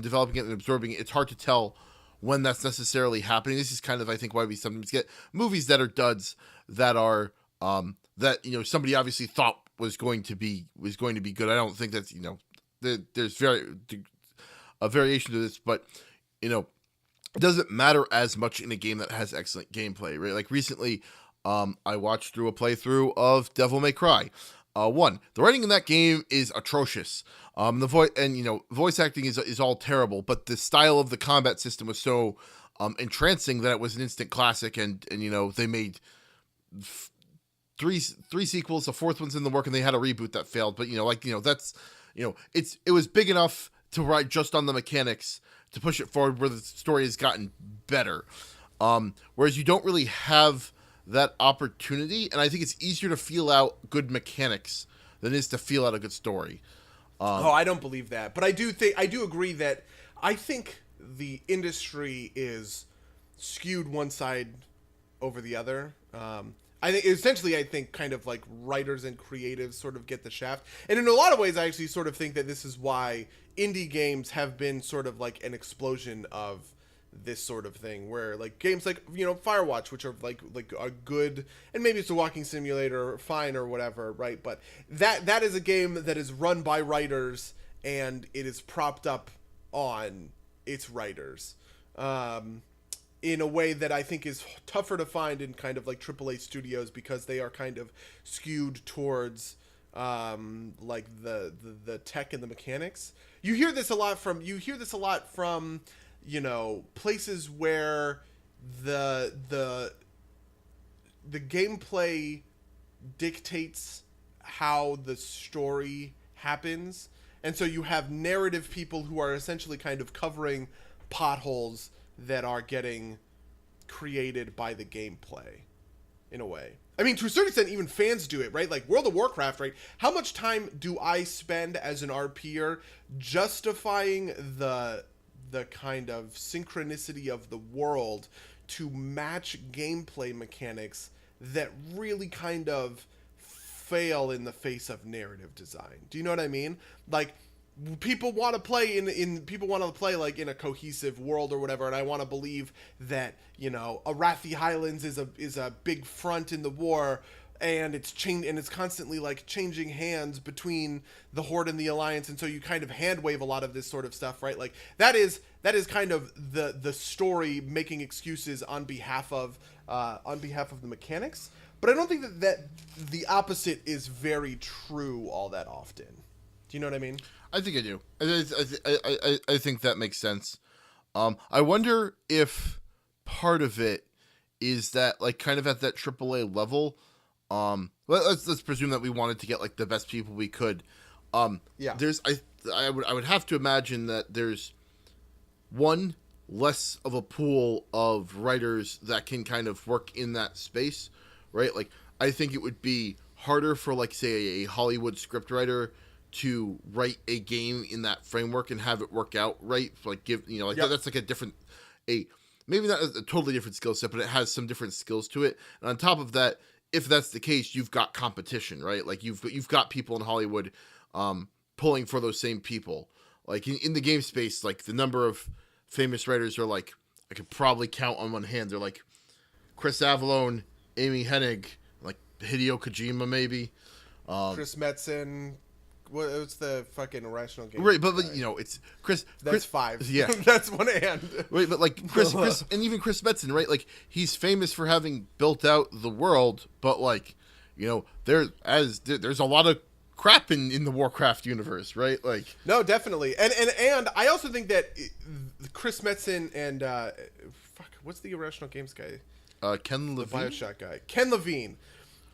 developing it and absorbing it, it's hard to tell when that's necessarily happening. This is kind of, I think, why we sometimes get movies that are duds that are that somebody obviously thought was going to be good. I don't think that's there's a variation to this, but it doesn't matter as much in a game that has excellent gameplay, right? Like recently, I watched through a playthrough of Devil May Cry 1. The writing in that game is atrocious. The voice acting is all terrible, but the style of the combat system was so entrancing that it was an instant classic. And they made three sequels. The fourth one's in the work, and they had a reboot that failed. But that's it was big enough to ride just on the mechanics to push it forward, where the story has gotten better. Whereas you don't really have that opportunity, and I think it's easier to feel out good mechanics than it is to feel out a good story. I don't believe that, but I do agree that I think the industry is skewed one side over the other. I think kind of like writers and creatives sort of get the shaft, and in a lot of ways, I actually sort of think that this is why indie games have been sort of like an explosion of this sort of thing, where like games like Firewatch, which are like a good, and maybe it's a walking simulator, fine or whatever, right? But that is a game that is run by writers and it is propped up on its writers. In a way that I think is tougher to find in kind of like AAA studios, because they are kind of skewed towards like the tech and the mechanics. You hear this a lot from places where the gameplay dictates how the story happens, and so you have narrative people who are essentially kind of covering potholes that are getting created by the gameplay in a way. I mean, to a certain extent, even fans do it, right? Like World of Warcraft, right? How much time do I spend as an RPer justifying the kind of synchronicity of the world to match gameplay mechanics that really kind of fail in the face of narrative design? Do you know what I mean? Like, people want to play people want to play like in a cohesive world or whatever, and I want to believe that, you know, Arathi Highlands is a big front in the war, and it's constantly like changing hands between the Horde and the Alliance, and so you kind of hand wave a lot of this sort of stuff, right? Like that is kind of the story making excuses on behalf of the mechanics. But I don't think that the opposite is very true all that often. Do you know what I mean? I think I do. I think that makes sense. I wonder if part of it is that, like, kind of at that AAA level, let's presume that we wanted to get like the best people we could. Yeah. There's I would have to imagine that there's one less of a pool of writers that can kind of work in that space, right? Like, I think it would be harder for, like, say, a Hollywood scriptwriter to write a game in that framework and have it work out right. Like, that's like maybe not a totally different skill set, but it has some different skills to it. And on top of that, if that's the case, you've got competition, right? Like, you've got people in Hollywood pulling for those same people. Like, in the game space, like, the number of famous writers are, like, I could probably count on one hand. They're like Chris Avellone, Amy Hennig, like Hideo Kojima, maybe. Chris Metzen. What's the fucking Irrational Games? Right, but you know, it's Chris. That's five. Yeah, that's one hand. Right, but like Chris, and even Chris Metzen, right? Like, he's famous for having built out the world, but, like, you know, there's a lot of crap in the Warcraft universe, right? Like, no, definitely, and I also think that Chris Metzen and what's the Irrational Games guy? Ken Levine, the Bioshock guy, Ken Levine,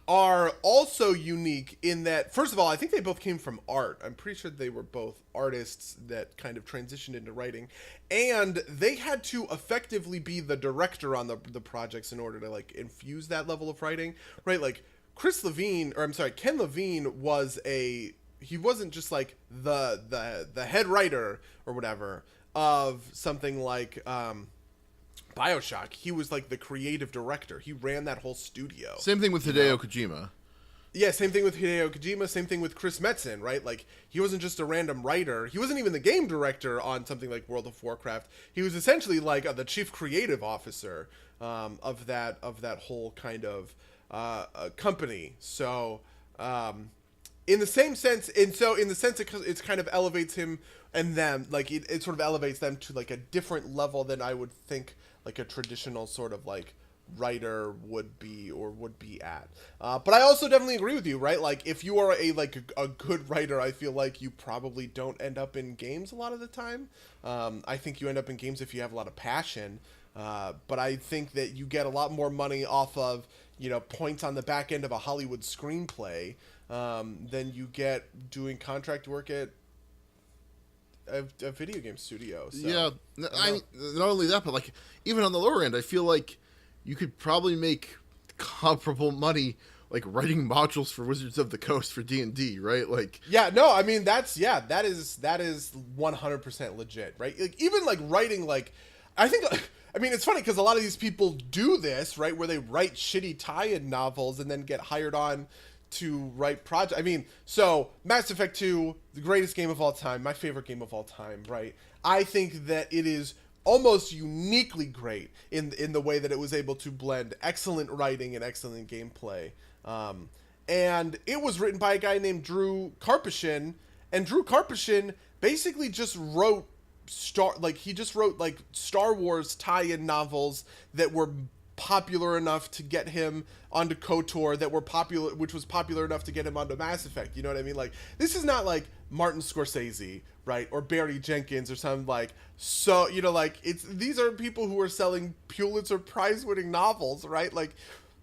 are also unique in that, first of all, I think they both came from art. I'm pretty sure they were both artists that kind of transitioned into writing, and they had to effectively be the director on the projects in order to, like, infuse that level of writing, right? Like, Ken Levine he wasn't just like the head writer or whatever of something like Bioshock. He was like the creative director. He ran that whole studio. Same thing with Hideo Kojima. Yeah, same thing with Hideo Kojima. Same thing with Chris Metzen, right? Like, he wasn't just a random writer. He wasn't even the game director on something like World of Warcraft. He was essentially like the chief creative officer of that whole kind of company. So, in the same sense, it's kind of elevates him and them, like, it sort of elevates them to, like, a different level than I would think, like, a traditional sort of, like, writer would be at. But I also definitely agree with you, right? Like, if you are a good writer, I feel like you probably don't end up in games a lot of the time. I think you end up in games if you have a lot of passion. But I think that you get a lot more money off of, you know, points on the back end of a Hollywood screenplay than you get doing contract work at a video game studio. So, yeah, I mean, not only that, but, like, even on the lower end, I feel like you could probably make comparable money, like, writing modules for Wizards of the Coast for D&D, right? Like, yeah, no, I mean, that is 100% legit, right? Like, even, like, writing, like, I think, I mean, it's funny because a lot of these people do this, right, where they write shitty tie-in novels and then get hired on to write projects. I mean, so Mass Effect 2, the greatest game of all time, my favorite game of all time, right? I think that it is almost uniquely great in the way that it was able to blend excellent writing and excellent gameplay. And it was written by a guy named Drew Karpyshyn, and Drew Karpyshyn basically just wrote Star Wars tie-in novels that were popular enough to get him onto KOTOR, which was popular enough to get him onto Mass Effect. You know what I mean? Like, this is not like Martin Scorsese, right? Or Barry Jenkins or something, like, so, you know, like, these are people who are selling Pulitzer Prize winning novels, right? Like,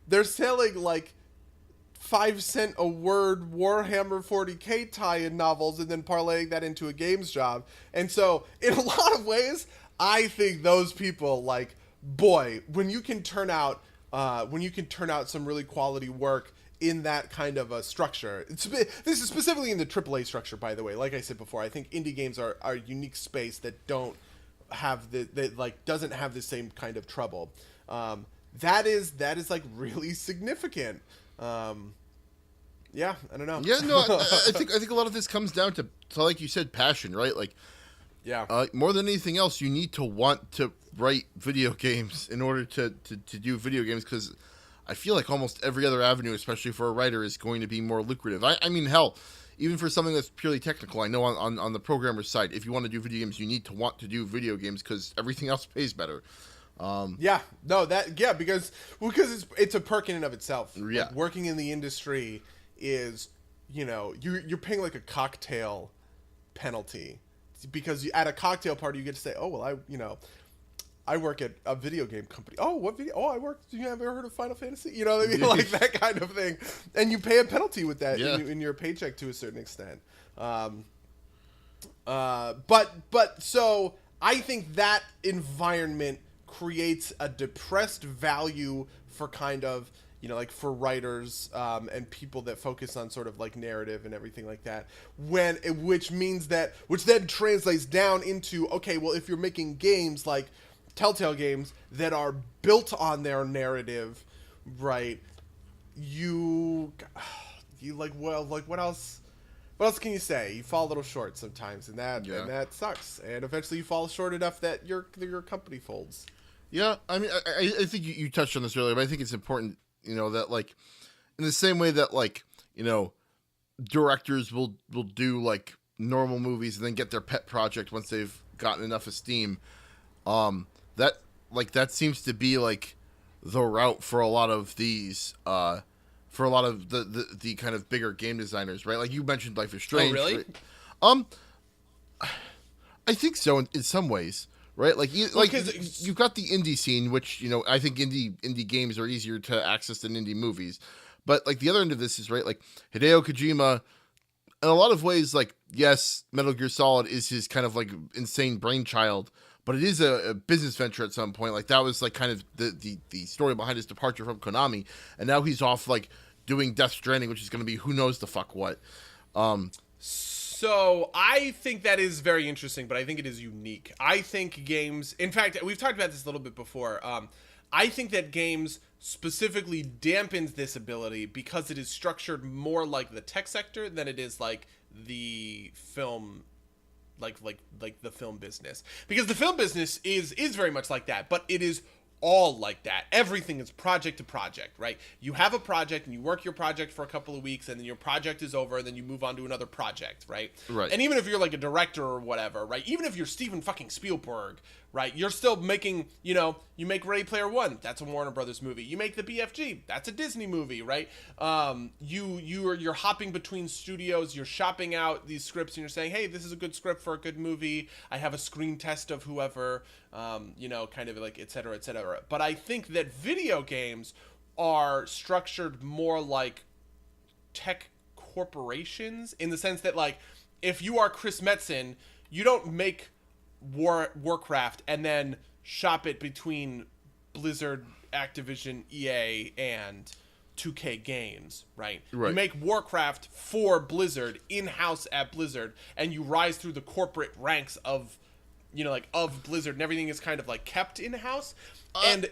they're selling, like, 5 cent a word Warhammer 40K tie-in novels and then parlaying that into a games job. And so, in a lot of ways, I think those people, like, boy, when you can turn out some really quality work in that kind of a structure. This is specifically in the AAA structure, by the way. Like I said before, I think indie games are a unique space that don't have doesn't have the same kind of trouble. That is like really significant. Yeah, I don't know. Yeah, no, I think a lot of this comes down to like you said, passion, right? Like, yeah, more than anything else, you need to want to write video games in order to do video games, because I feel like almost every other avenue, especially for a writer, is going to be more lucrative. I mean, hell, even for something that's purely technical, I know on the programmer's side, if you want to do video games, you need to want to do video games because everything else pays better. Because it's a perk in and of itself. Yeah, like, working in the industry is, you're paying like a cocktail penalty, because at a cocktail party you get to say, oh well, I work at a video game company. Oh, what video? Oh, I work. You ever heard of Final Fantasy? You know what I mean? Like that kind of thing. And you pay a penalty with that in your paycheck to a certain extent. But so I think that environment creates a depressed value for kind of, like for writers and people that focus on sort of like narrative and everything like that, which then translates down into, okay, well, if you're making games like Telltale Games that are built on their narrative, right? You like, well, like what else? What else can you say? You fall a little short sometimes, and that sucks. And eventually, you fall short enough that your company folds. Yeah, I mean, I think you touched on this earlier, but I think it's important, that like, in the same way that like, directors will do like normal movies and then get their pet project once they've gotten enough esteem. That seems to be like the route for a lot of these, for a lot of the kind of bigger game designers, right? Like you mentioned Life is Strange. Oh, really? Right? I think so in some ways, right? Like you've got the indie scene, which, I think indie games are easier to access than indie movies. But like the other end of this is, right, like Hideo Kojima, in a lot of ways, like, yes, Metal Gear Solid is his kind of like insane brainchild, but it is a business venture at some point. Like that was like kind of the story behind his departure from Konami, and now he's off like doing Death Stranding, which is going to be who knows the fuck what. So I think that is very interesting, but I think it is unique. I think games, in fact, we've talked about this a little bit before. I think that games specifically dampens this ability because it is structured more like the tech sector than it is like the film, like the film business. Because the film business is very much like that, but it is all like that. Everything is project to project, right? You have a project and you work your project for a couple of weeks and then your project is over and then you move on to another project, right? Right. And even if you're like a director or whatever, right? Even if you're Steven fucking Spielberg, right? You're still making, you make Ready Player One, that's a Warner Brothers movie. You make the BFG, that's a Disney movie, right? You're hopping between studios, you're shopping out these scripts and you're saying, hey, this is a good script for a good movie. I have a screen test of whoever, kind of like et cetera, et cetera. But I think that video games are structured more like tech corporations in the sense that, like, if you are Chris Metzen, you don't make Warcraft and then shop it between Blizzard, Activision, EA, and 2K Games, right? You make Warcraft for Blizzard, in-house at Blizzard, and you rise through the corporate ranks of, of Blizzard, and everything is kind of like kept in-house. And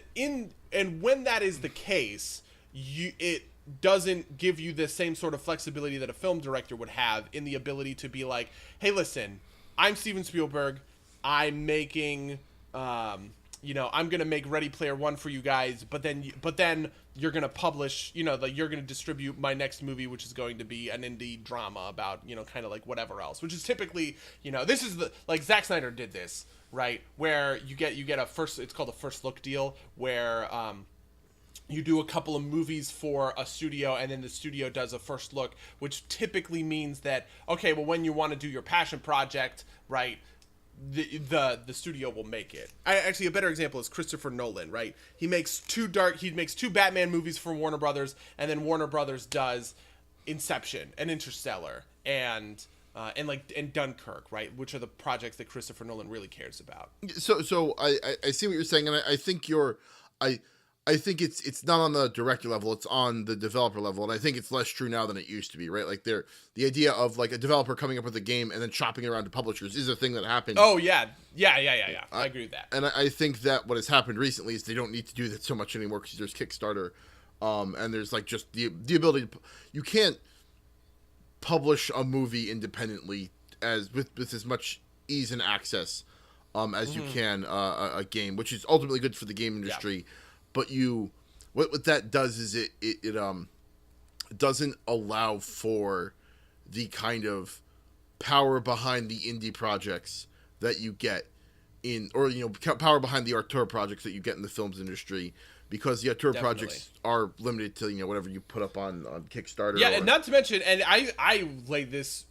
when that is the case, it doesn't give you the same sort of flexibility that a film director would have in the ability to be like, hey, listen, I'm Steven Spielberg. I'm making, I'm going to make Ready Player One for you guys, but then you're going to publish, you're going to distribute my next movie, which is going to be an indie drama about, kind of like whatever else, which is typically, this is like Zack Snyder did this, right? Where you get it's called a first look deal, where, you do a couple of movies for a studio and then the studio does a first look, which typically means that, okay, well, when you want to do your passion project, right, the studio will make it. Actually, a better example is Christopher Nolan, right? He makes two Batman movies for Warner Brothers, and then Warner Brothers does Inception and Interstellar and Dunkirk, right? Which are the projects that Christopher Nolan really cares about. So I see what you're saying, and I think I think it's not on the director level, it's on the developer level, and I think it's less true now than it used to be, right? Like the idea of like a developer coming up with a game and then chopping it around to publishers is a thing that happened. Oh yeah. I agree with that. And I think that what has happened recently is they don't need to do that so much anymore because there's Kickstarter, and there's like just the ability to, you can't publish a movie independently as with as much ease and access as you can a game, which is ultimately good for the game industry. Yeah. But what that does is it doesn't allow for the kind of power behind the indie projects that you get power behind the auteur projects that you get in the films industry, because the auteur projects are limited to whatever you put up on Kickstarter. Yeah, and not to mention, and I lay this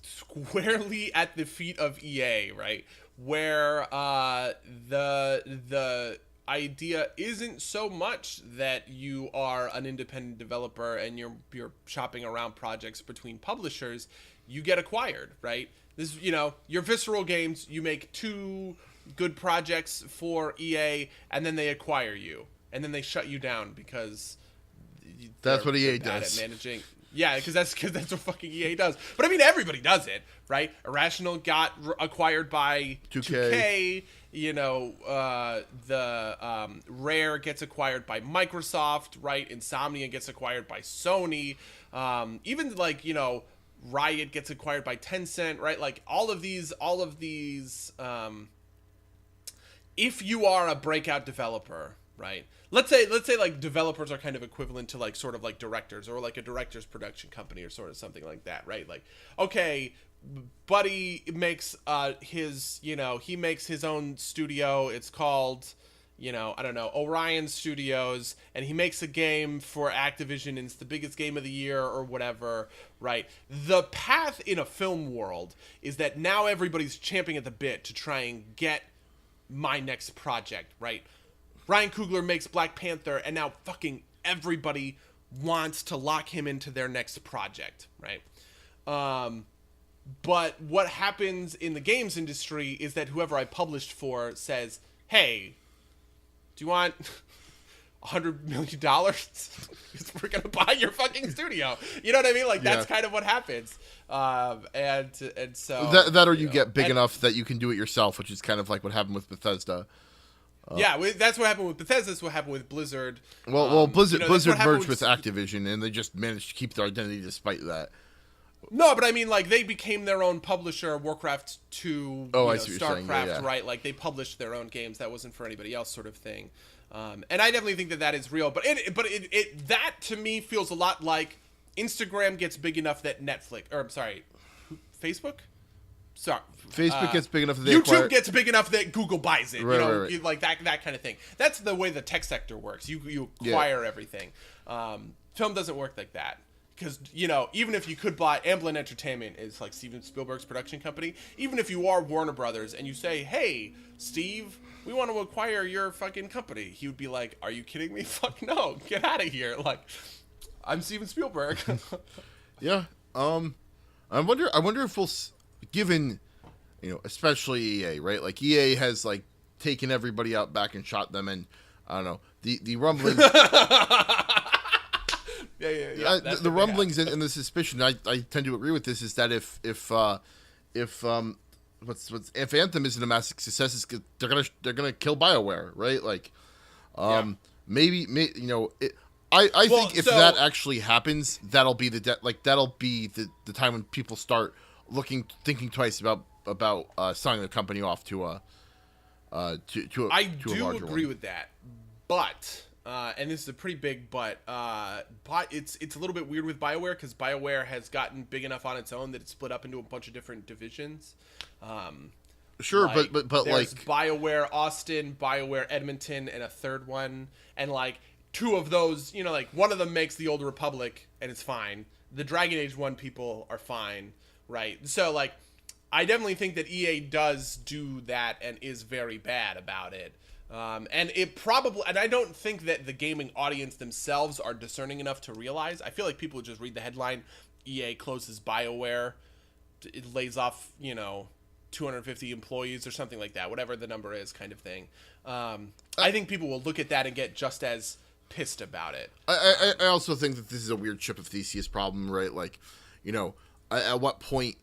squarely at the feet of EA, right, where the idea isn't so much that you are an independent developer and you're shopping around projects between publishers. You get acquired, right? This, your Visceral Games, you make 2 good projects for EA and then they acquire you and then they shut you down because that's what EA does. At managing. Yeah, because that's what fucking EA does. But I mean, everybody does it, right? Irrational got acquired by 2K. Rare gets acquired by Microsoft, right? Insomnia gets acquired by Sony. Even like, Riot gets acquired by Tencent, right? Like all of these, if you are a breakout developer, right? Let's say like developers are kind of equivalent to like sort of like directors or like a director's production company or sort of something like that, right? Like, okay, Buddy makes he makes his own studio. It's called, I don't know, Orion Studios, and he makes a game for Activision, and it's the biggest game of the year or whatever, right? The path in a film world is that now everybody's champing at the bit to try and get my next project, right? Ryan Coogler makes Black Panther, and now fucking everybody wants to lock him into their next project, right? But what happens in the games industry is that whoever I published for says, hey, do you want $100 million? We're going to buy your fucking studio. You know what I mean? Like, that's kind of what happens. And so... That or you get big enough that you can do it yourself, which is kind of like what happened with Bethesda. That's what happened with Bethesda. That's what happened with Blizzard. Well, Blizzard merged with Activision, and they just managed to keep their identity despite that. No, but I mean, like, they became their own publisher, Warcraft 2, StarCraft, right? Like, they published their own games. That wasn't for anybody else, sort of thing. And I definitely think that is real. But that to me feels a lot like Instagram gets big enough that Facebook? Sorry. Facebook gets big enough that they YouTube gets big enough that Google buys it. Right. Like that kind of thing. That's the way the tech sector works. You acquire everything. Film doesn't work like that. Because, even if you could buy Amblin Entertainment, is like Steven Spielberg's production company. Even if you are Warner Brothers and you say, hey, Steve, we want to acquire your fucking company, he would be like, are you kidding me? Fuck no, get out of here. Like, I'm Steven Spielberg. Yeah. I wonder if we'll, given, especially EA, right? Like EA has like taken everybody out back and shot them, and I don't know, the rumblings. Yeah. The rumblings and the suspicion, I tend to agree with this, is that if Anthem isn't a massive success, they're gonna kill BioWare, right? Like, maybe I think if that actually happens, that'll be the time when people start thinking twice about selling the company off to a larger one. I do agree with that, but. And this is a pretty big but it's a little bit weird with BioWare, because BioWare has gotten big enough on its own that it's split up into a bunch of different divisions. Sure, like, but there's like BioWare Austin, BioWare Edmonton, and a third one, and like 2 of those, like one of them makes the Old Republic and it's fine. The Dragon Age 1 people are fine, right? So like I definitely think that EA does do that and is very bad about it. And I don't think that the gaming audience themselves are discerning enough to realize. I feel like people just read the headline, EA closes BioWare, it lays off, 250 employees or something like that, whatever the number is, kind of thing. I think people will look at that and get just as pissed about it. I also think that this is a weird chip of Theseus problem, right? Like, at what point,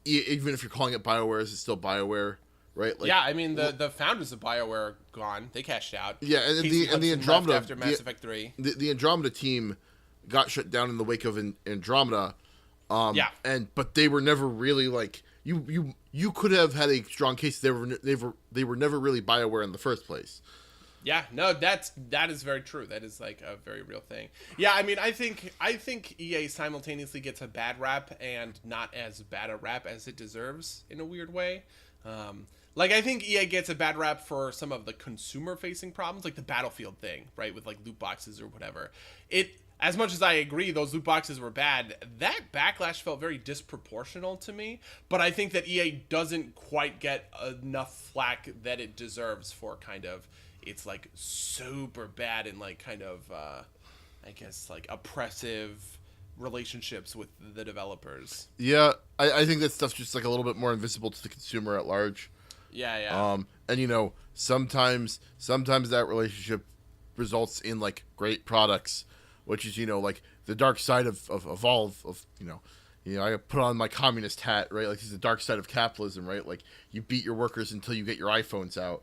even if you're calling it BioWare, is it still BioWare? Right? Like, yeah, I mean the founders of BioWare are gone. They cashed out. Yeah, and Casey the Hudson Andromeda left after Mass Effect 3. The Andromeda team got shut down in the wake of Andromeda. But they were never really like you could have had a strong case. They were never really BioWare in the first place. Yeah, no, that is very true. That is like a very real thing. Yeah, I mean, I think EA simultaneously gets a bad rap and not as bad a rap as it deserves in a weird way. Like, I think EA gets a bad rap for some of the consumer-facing problems, like the Battlefield thing, right, with, like, loot boxes or whatever. As much as I agree those loot boxes were bad, that backlash felt very disproportional to me, but I think that EA doesn't quite get enough flack that it deserves for kind of, it's, like, super bad and, like, kind of, I guess, like, oppressive relationships with the developers. Yeah, I think that stuff's just, like, a little bit more invisible to the consumer at large. Yeah. And sometimes that relationship results in like great products, which is like the dark side of Evolve I put on my communist hat, right? Like, this is the dark side of capitalism, right? Like, you beat your workers until you get your iPhones out.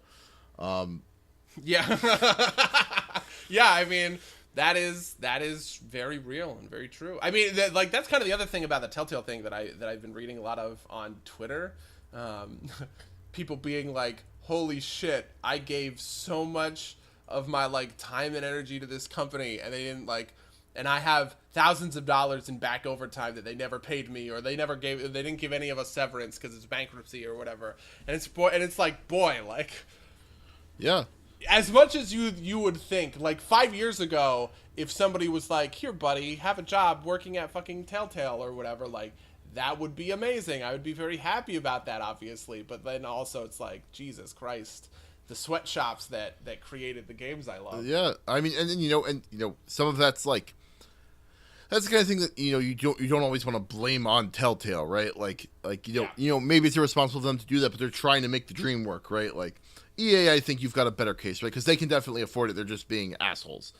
Yeah. Yeah, I mean, that is very real and very true. I mean, that's kind of the other thing about the Telltale thing that I've been reading a lot of on Twitter. People being like, holy shit, I gave so much of my like time and energy to this company and they didn't and I have thousands of dollars in back overtime that they never paid me, or they didn't give any of us severance because it's bankruptcy or whatever. And it's like, boy, like, yeah, as much as you would think, like 5 years ago, if somebody was like, here buddy, have a job working at fucking Telltale or whatever, like, that would be amazing. I would be very happy about that, obviously. But then also it's like, Jesus Christ, the sweatshops that created the games I love. Yeah, I mean, and then some of that's like, that's the kind of thing that you don't always want to blame on Telltale, right? Like maybe it's irresponsible of them to do that, but they're trying to make the dream work, right? Like, EA, I think you've got a better case, right? Because they can definitely afford it. They're just being assholes.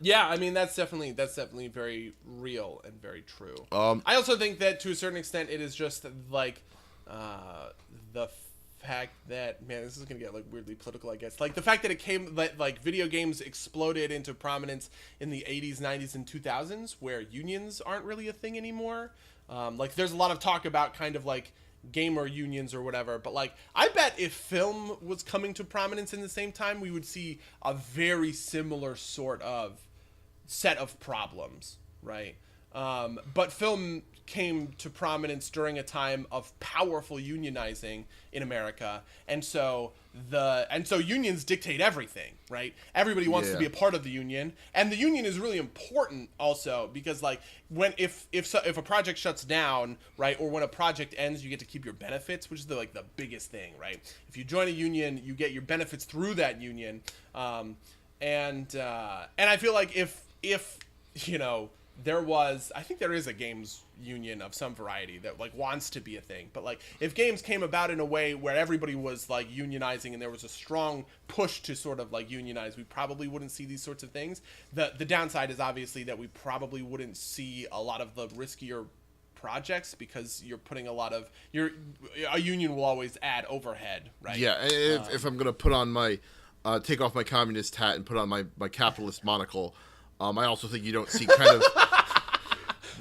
Yeah, I mean, that's definitely very real and very true. I also think that to a certain extent it is just like the fact that, man, this is gonna get like weirdly political, I guess. Like the fact that like video games exploded into prominence in the 80s, 90s, and 2000s, where unions aren't really a thing anymore. Like there's a lot of talk about kind of like gamer unions or whatever, but like I bet if film was coming to prominence in the same time, we would see a very similar sort of set of problems, right? But film came to prominence during a time of powerful unionizing in America, and so unions dictate everything, right? Everybody wants to be a part of the union, and the union is really important also because like if a project shuts down, right, or when a project ends, you get to keep your benefits, which is the biggest thing, right? If you join a union, you get your benefits through that union, and I feel like if I think there is a games union of some variety that like wants to be a thing, but like if games came about in a way where everybody was like unionizing and there was a strong push to sort of like unionize, we probably wouldn't see these sorts of things. The downside is obviously that we probably wouldn't see a lot of the riskier projects because you're putting a union will always add overhead, right? Yeah, if I'm gonna put on my take off my communist hat and put on my capitalist monocle, I also think you don't see kind of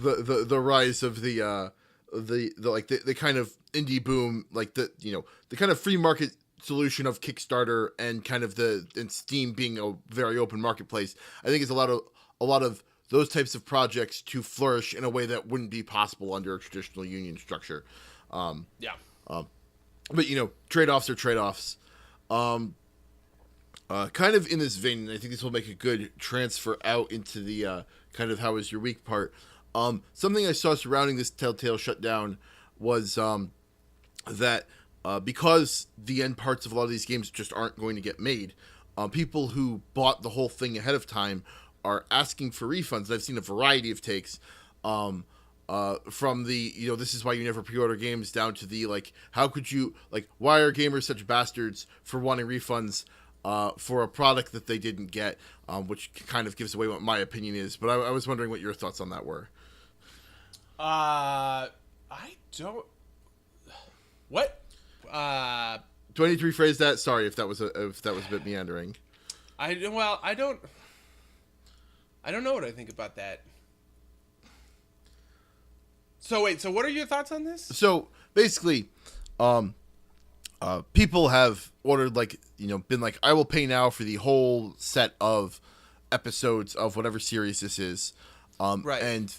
the rise of the kind of indie boom, like the kind of free market solution of Kickstarter and kind of and Steam being a very open marketplace. I think it's a lot of those types of projects to flourish in a way that wouldn't be possible under a traditional union structure. But trade-offs are trade-offs. Kind of in this vein, and I think this will make a good transfer out into the kind of how was your week part. Something I saw surrounding this Telltale shutdown was that because the end parts of a lot of these games just aren't going to get made, people who bought the whole thing ahead of time are asking for refunds. I've seen a variety of takes, from the, this is why you never pre-order games, down to the, like, how could you, like, why are gamers such bastards for wanting refunds for a product that they didn't get, which kind of gives away what my opinion is. But I was wondering what your thoughts on that were. I don't. What? Do I need to rephrase that? Sorry if that was a bit meandering. I don't know what I think about that. So wait, so what are your thoughts on this? So basically, people have ordered, like, been like, I will pay now for the whole set of episodes of whatever series this is. Right. And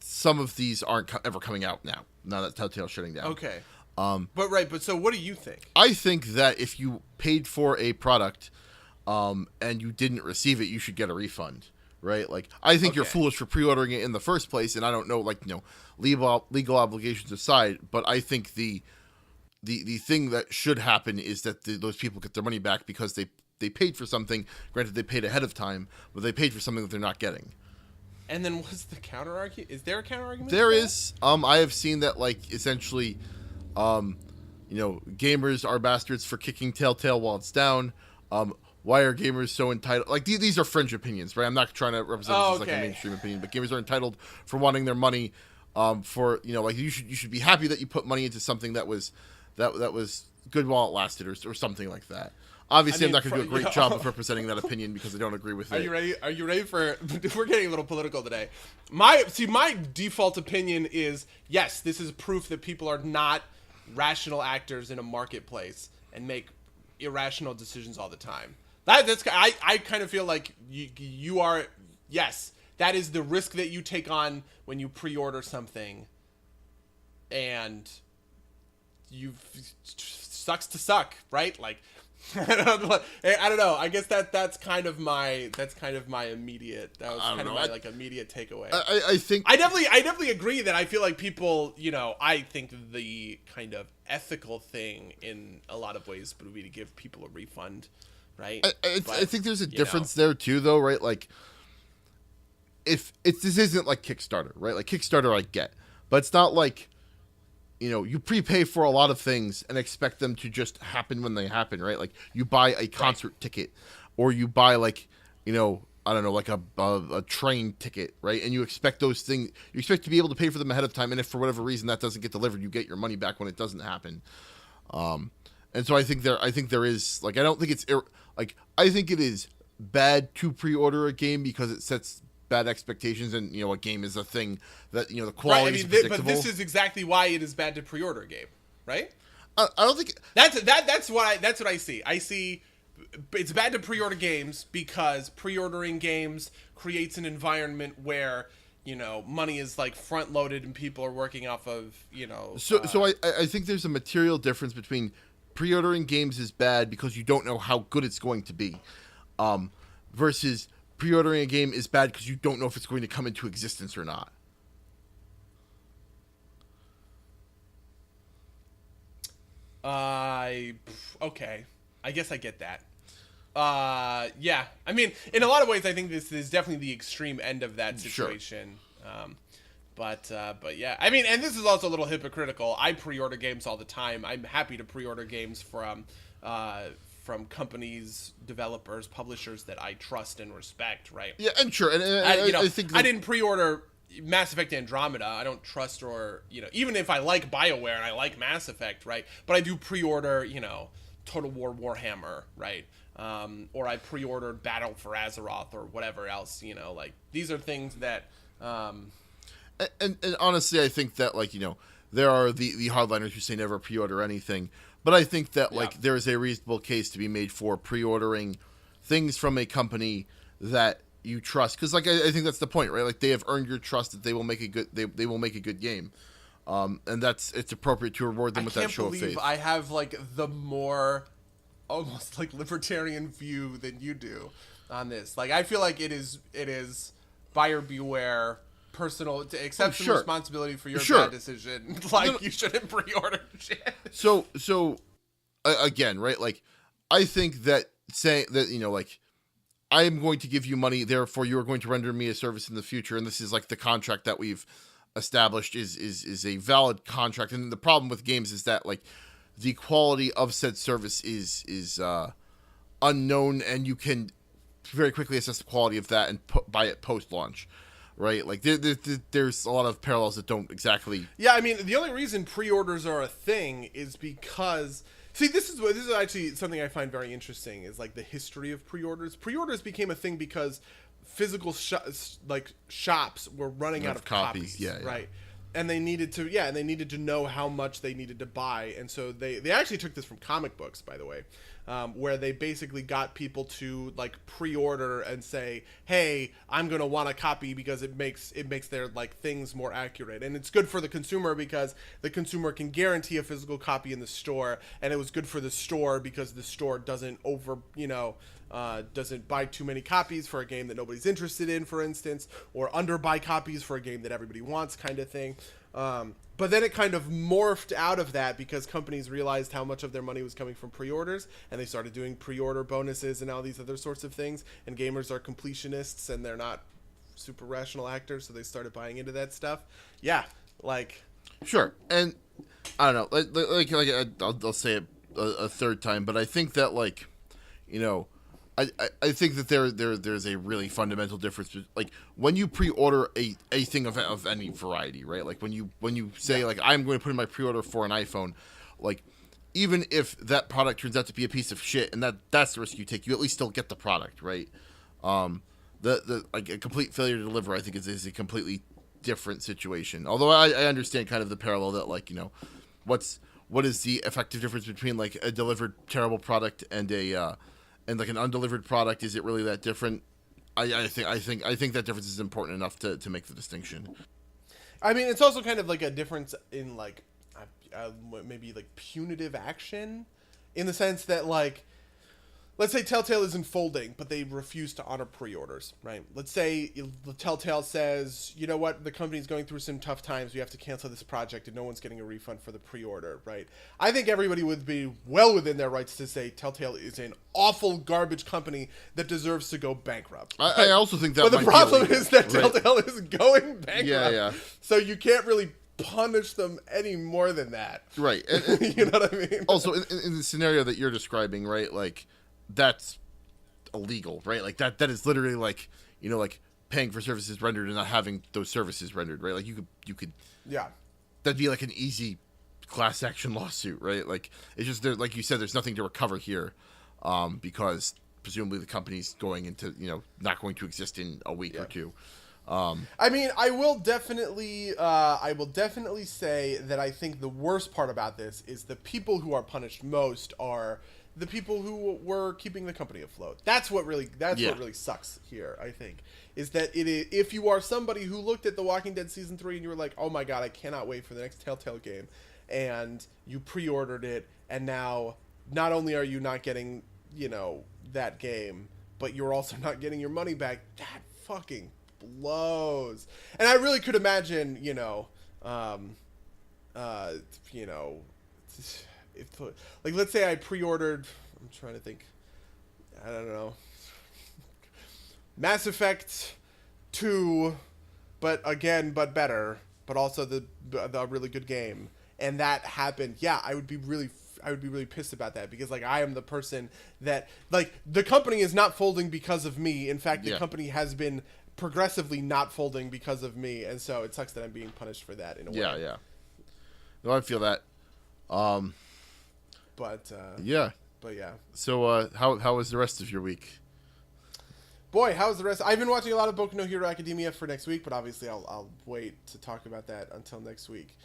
some of these aren't ever coming out now that Telltale's shutting down. Okay. But so what do you think? I think that if you paid for a product, and you didn't receive it, you should get a refund, right? Like, I think you're foolish for pre-ordering it in the first place, and I don't know, like, legal obligations aside, but I think the thing that should happen is that those people get their money back because they paid for something. Granted, they paid ahead of time, but they paid for something that they're not getting. And then what's the counter argument? Is there a counter argument? There is. I have seen that, like, essentially, gamers are bastards for kicking Telltale while it's down. Why are gamers so entitled? Like, these are fringe opinions, right? I'm not trying to represent this as like a mainstream opinion, but gamers are entitled for wanting their money. For, like, you should be happy that you put money into something that was good while it lasted, or something like that. Obviously, I'm not going to do a great job of representing that opinion because I don't agree with it. Are you ready for? We're getting a little political today. My default opinion is, yes, this is proof that people are not rational actors in a marketplace and make irrational decisions all the time. I kind of feel like you are. Yes, that is the risk that you take on when you pre-order something, and sucks to suck, right? Like, I don't know. I guess that's kind of my immediate. That was kind of my immediate takeaway. I I definitely agree that I feel like people, I think the kind of ethical thing in a lot of ways would be to give people a refund, right? I think there's a difference there too, though, right? Like, if this isn't like Kickstarter, right? Like, Kickstarter I get, but it's not like, you prepay for a lot of things and expect them to just happen when they happen, right? Like, you buy a concert ticket, or you buy, like, I don't know, like a train ticket, right? And you expect those things, you expect to be able to pay for them ahead of time, and if for whatever reason that doesn't get delivered, you get your money back when it doesn't happen. And so I think there is, like, I don't think it's, like, I think it is bad to pre-order a game because it sets bad expectations, and a game is a thing that the quality is predictable. But this is exactly why it is bad to pre-order a game, right? I don't think that's what I see. I see it's bad to pre-order games because pre-ordering games creates an environment where money is, like, front loaded and people are working off of So I think there's a material difference between pre-ordering games is bad because you don't know how good it's going to be, versus pre-ordering a game is bad because you don't know if it's going to come into existence or not. Okay. I guess I get that. Yeah. I mean, in a lot of ways, I think this is definitely the extreme end of that situation. Sure. But yeah. I mean, and this is also a little hypocritical. I pre-order games all the time. I'm happy to pre-order games from companies, developers, publishers that I trust and respect, right? Yeah, and sure. And I think I didn't pre-order Mass Effect Andromeda. I don't trust, or even if I like BioWare and I like Mass Effect, right? But I do pre-order, Total War Warhammer, right? Or I pre-ordered Battle for Azeroth or whatever else, like, these are things that and honestly, I think that, like, there are the hardliners who say never pre-order anything. But I think that, like, there is a reasonable case to be made for pre-ordering things from a company that you trust, because, like, I think that's the point, right? Like, they have earned your trust that they will make a good they will make a good game, and it's appropriate to reward them with that show of faith. I have, like, the more almost, like, libertarian view than you do on this. Like, I feel like it is buyer beware. personal to accept some sure. responsibility for your Sure. bad decision. Like No. you shouldn't pre-order shit. So again, right? Like, I think that saying that, you know, like, I am going to give you money, therefore you are going to render me a service in the future, and this is like the contract that we've established is a valid contract. And the problem with games is that, like, the quality of said service is unknown, and you can very quickly assess the quality of that and buy it post launch, right? Like, there's a lot of parallels that don't exactly. Yeah, I mean, the only reason pre-orders are a thing is because this is actually something I find very interesting is like the history of pre-orders. Pre-orders became a thing because physical shops were running out of copies, yeah, right? And they needed to know how much they needed to buy, and so they actually took this from comic books, by the way, where they basically got people to like pre-order and say, "Hey, I'm gonna want a copy because it makes their like things more accurate, and it's good for the consumer because the consumer can guarantee a physical copy in the store, and it was good for the store because the store doesn't doesn't buy too many copies for a game that nobody's interested in, for instance, or underbuy copies for a game that everybody wants, kind of thing." But then it kind of morphed out of that because companies realized how much of their money was coming from pre-orders, and they started doing pre-order bonuses and all these other sorts of things. And gamers are completionists, and they're not super rational actors, so they started buying into that stuff. Yeah, like Sure, and I don't know, I'll say it a third time, but I think that, like, you know, I think that there's a really fundamental difference. Like, when you pre-order a thing of any variety, right? Like, when you say, like, I'm going to put in my pre-order for an iPhone, like, even if that product turns out to be a piece of shit, and that's the risk you take, you at least still get the product, right? The like, a complete failure to deliver, I think, is a completely different situation. Although I understand kind of the parallel that, like, you know, what is the effective difference between, like, a delivered terrible product and and like an undelivered product? Is it really that different? I think that difference is important enough to make the distinction. I mean, it's also kind of like a difference in like maybe like punitive action, in the sense that, like, let's say Telltale isn't folding, but they refuse to honor pre-orders, right? Let's say Telltale says, you know what, the company's going through some tough times, we have to cancel this project, and no one's getting a refund for the pre-order, right? I think everybody would be well within their rights to say Telltale is an awful garbage company that deserves to go bankrupt. I also think that. But the problem is that right. Telltale is going bankrupt. Yeah. So you can't really punish them any more than that. Right. And You know what I mean? also, in the scenario that you're describing, right, like, that's illegal, right? Like, that is literally, like, you know, like, paying for services rendered and not having those services rendered, right? Like, you could Yeah. that'd be like an easy class action lawsuit, right? Like, it's just there, like you said, there's nothing to recover here, because presumably the company's going into, you know, not going to exist in a week or two. I mean, I will definitely say that I think the worst part about this is the people who are punished most are the people who were keeping the company afloat. That's what really sucks here, I think, is that if you are somebody who looked at The Walking Dead season 3 and you were like, oh my god, I cannot wait for the next Telltale game, and you pre-ordered it, and now not only are you not getting, you know, that game, but you're also not getting your money back, that fucking blows. And I really could imagine, you know, if, like, let's say I pre-ordered, I'm trying to think, I don't know, Mass Effect 2, but better, but also the really good game, and that happened. Yeah, I would be really pissed about that, because, like, I am the person that, like, the company is not folding because of me. In fact, the company has been progressively not folding because of me, and so it sucks that I'm being punished for that in a way. Yeah. No, I feel that. But yeah. So how was the rest of your week? Boy, how's the rest? I've been watching a lot of Boku no Hero Academia for next week, but obviously I'll wait to talk about that until next week.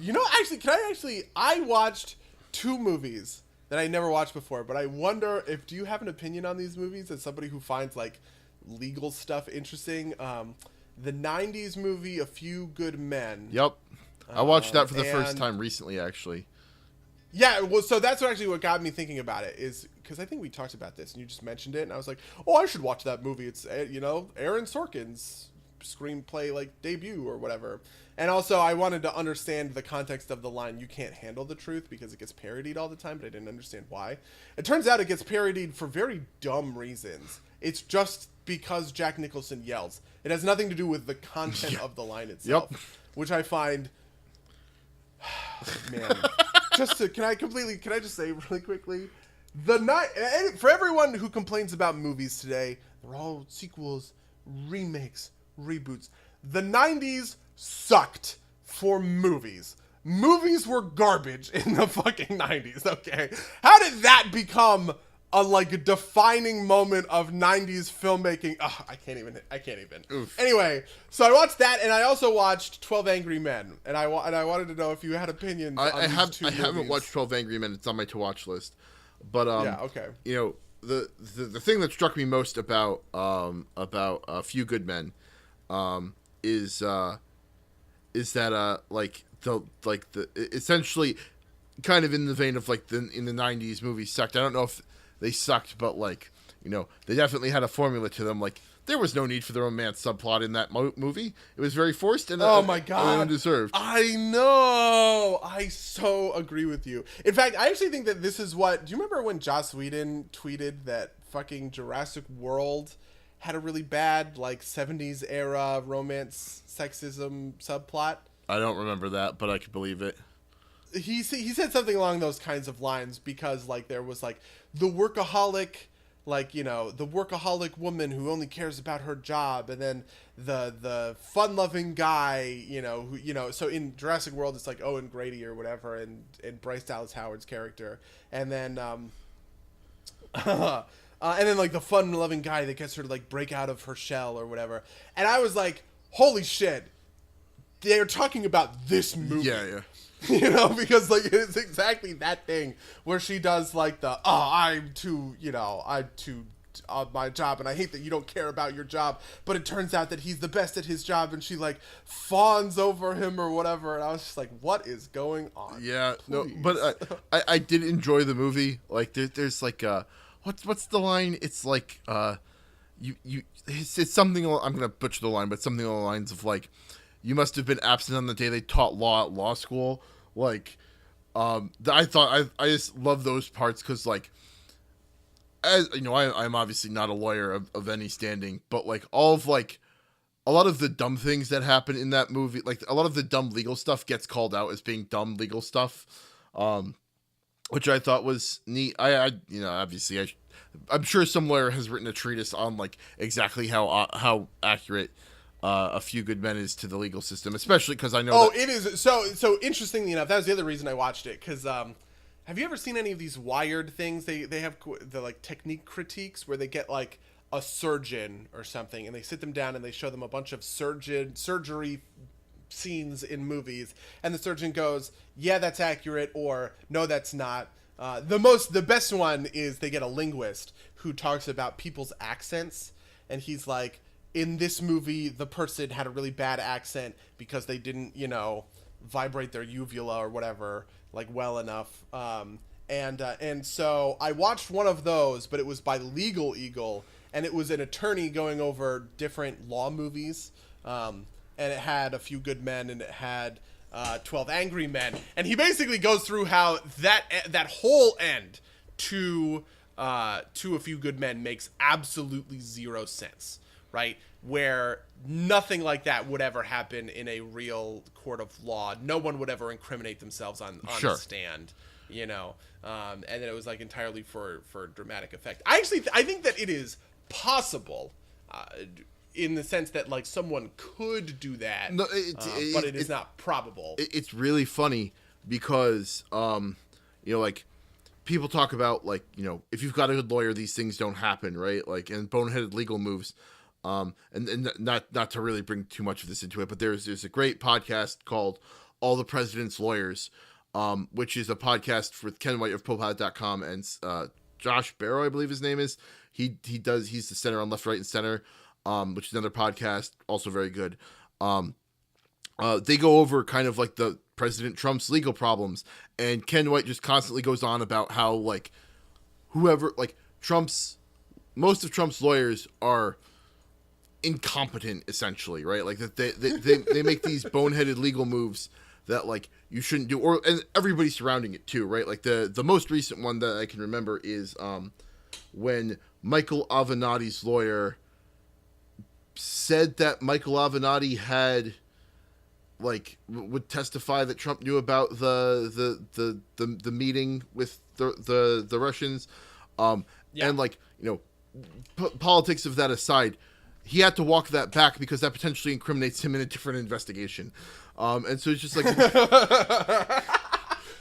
You know, actually, I watched 2 movies that I never watched before, but I wonder if, do you have an opinion on these movies as somebody who finds, like, legal stuff interesting? The 90s movie A Few Good Men. Yep. I watched that for the first time recently, actually. Yeah, well, so that's what got me thinking about it, is because I think we talked about this and you just mentioned it, and I was like, oh, I should watch that movie. It's, you know, Aaron Sorkin's screenplay like debut or whatever. And also, I wanted to understand the context of the line, "You can't handle the truth," because it gets parodied all the time, but I didn't understand why. It turns out it gets parodied for very dumb reasons. It's just because Jack Nicholson yells. It has nothing to do with the content of the line itself, which I find, man. Can I just say really quickly, for everyone who complains about movies today, they're all sequels, remakes, reboots. The 90s sucked for movies. Movies were garbage in the fucking 90s, okay? How did that become a defining moment of 90s filmmaking? Ugh, I can't even. Oof. Anyway, so I watched that, and I also watched 12 Angry Men, and I wanted to know if you had opinions on these two movies. I haven't watched 12 Angry Men. It's on my to-watch list. But, yeah, okay. You know, the thing that struck me most about A Few Good Men is that essentially kind of in the vein of in the 90s movies sucked. I don't know if they sucked, but they definitely had a formula to them. There was no need for the romance subplot in that movie. It was very forced and oh my god, undeserved. I know. I so agree with you. In fact, I actually think that this is what. Do you remember when Joss Whedon tweeted that fucking Jurassic World had a really bad 70s era romance sexism subplot? I don't remember that, but I could believe it. He said something along those kinds of lines because there was the workaholic. The workaholic woman who only cares about her job, and then the fun-loving guy, so in Jurassic World it's Owen Grady or whatever, and Bryce Dallas Howard's character, and then the fun-loving guy that gets her to break out of her shell or whatever. And I was like, holy shit, they're talking about this movie. Yeah. Because it's exactly that thing where she does I'm too on my job, and I hate that you don't care about your job, but it turns out that he's the best at his job, and she fawns over him or whatever, and I was just what is going on? Yeah. Please. No, but I did enjoy the movie. There's what's the line? It's it's something, I'm gonna butcher the line, but something along the lines of you must have been absent on the day they taught law at law school. I just love those parts because, as you know, I'm obviously not a lawyer of any standing, but all of a lot of the dumb things that happen in that movie, a lot of the dumb legal stuff gets called out as being dumb legal stuff, which I thought was neat. Obviously I'm sure some lawyer has written a treatise on exactly how accurate A Few Good Men is to the legal system, especially because I know. It is so. Interestingly enough, that was the other reason I watched it. Because have you ever seen any of these Wired things? They have the technique critiques where they get a surgeon or something, and they sit them down and they show them a bunch of surgery scenes in movies, and the surgeon goes, "Yeah, that's accurate," or "No, that's not." The best one is they get a linguist who talks about people's accents, and he's like, in this movie, the person had a really bad accent because they didn't, vibrate their uvula or whatever, well enough. And so I watched one of those, but it was by Legal Eagle, and it was an attorney going over different law movies. And it had A Few Good Men, and it had 12 Angry Men. And he basically goes through how that whole end to A Few Good Men makes absolutely zero sense. Right? Where nothing like that would ever happen in a real court of law. No one would ever incriminate themselves on the stand, and then it was entirely for dramatic effect. I think that it is possible, in the sense that someone could do that, no, but it is not probable. It's really funny because, people talk about if you've got a good lawyer, these things don't happen, right? And boneheaded legal moves. And not to really bring too much of this into it, but there's a great podcast called All the President's Lawyers, which is a podcast with Ken White of ProPilot.com and Josh Barrow, I believe his name is. He's the center on Left, Right, and Center, which is another podcast, also very good. They go over kind of the President Trump's legal problems, and Ken White just constantly goes on about how most of Trump's lawyers are incompetent, essentially, right? Like that they make these boneheaded legal moves that like you shouldn't do, or and everybody surrounding it too, right? Like the most recent one that I can remember is when Michael Avenatti's lawyer said that Michael Avenatti had like would testify that Trump knew about the meeting with the Russians, and like, you know, politics of that aside, he had to walk that back because that potentially incriminates him in a different investigation, and so it's just like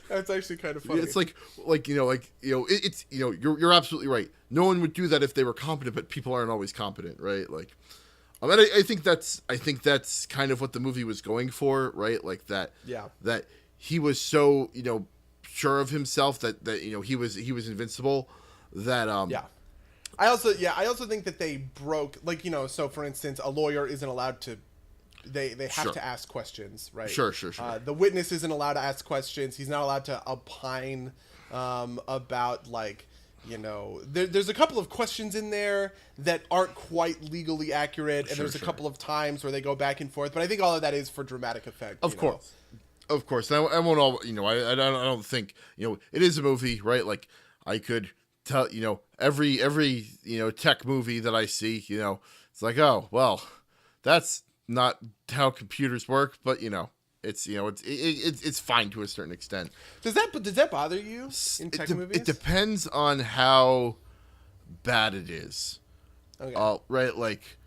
that's actually kind of funny. it's like it's you're absolutely right. No one would do that if they were competent, but people aren't always competent, right? Like. And I think that's kind of what the movie was going for, right? Like that. Yeah. That he was so sure of himself that he was invincible. That Yeah. I also think that they broke, like, so for instance, a lawyer isn't allowed to. They have Sure. to ask questions, right? Sure. The witness isn't allowed to ask questions. He's not allowed to opine about like. There's a couple of questions in there that aren't quite legally accurate, and there's a couple of times where they go back and forth. But I think all of that is for dramatic effect. Of course. And I won't all. I don't think it is a movie, right? Like I could tell every tech movie that I see, it's like, oh well, that's not how computers work, but it's fine to a certain extent. Does that bother you in tech movies? It depends on how bad it is. Okay. Right, like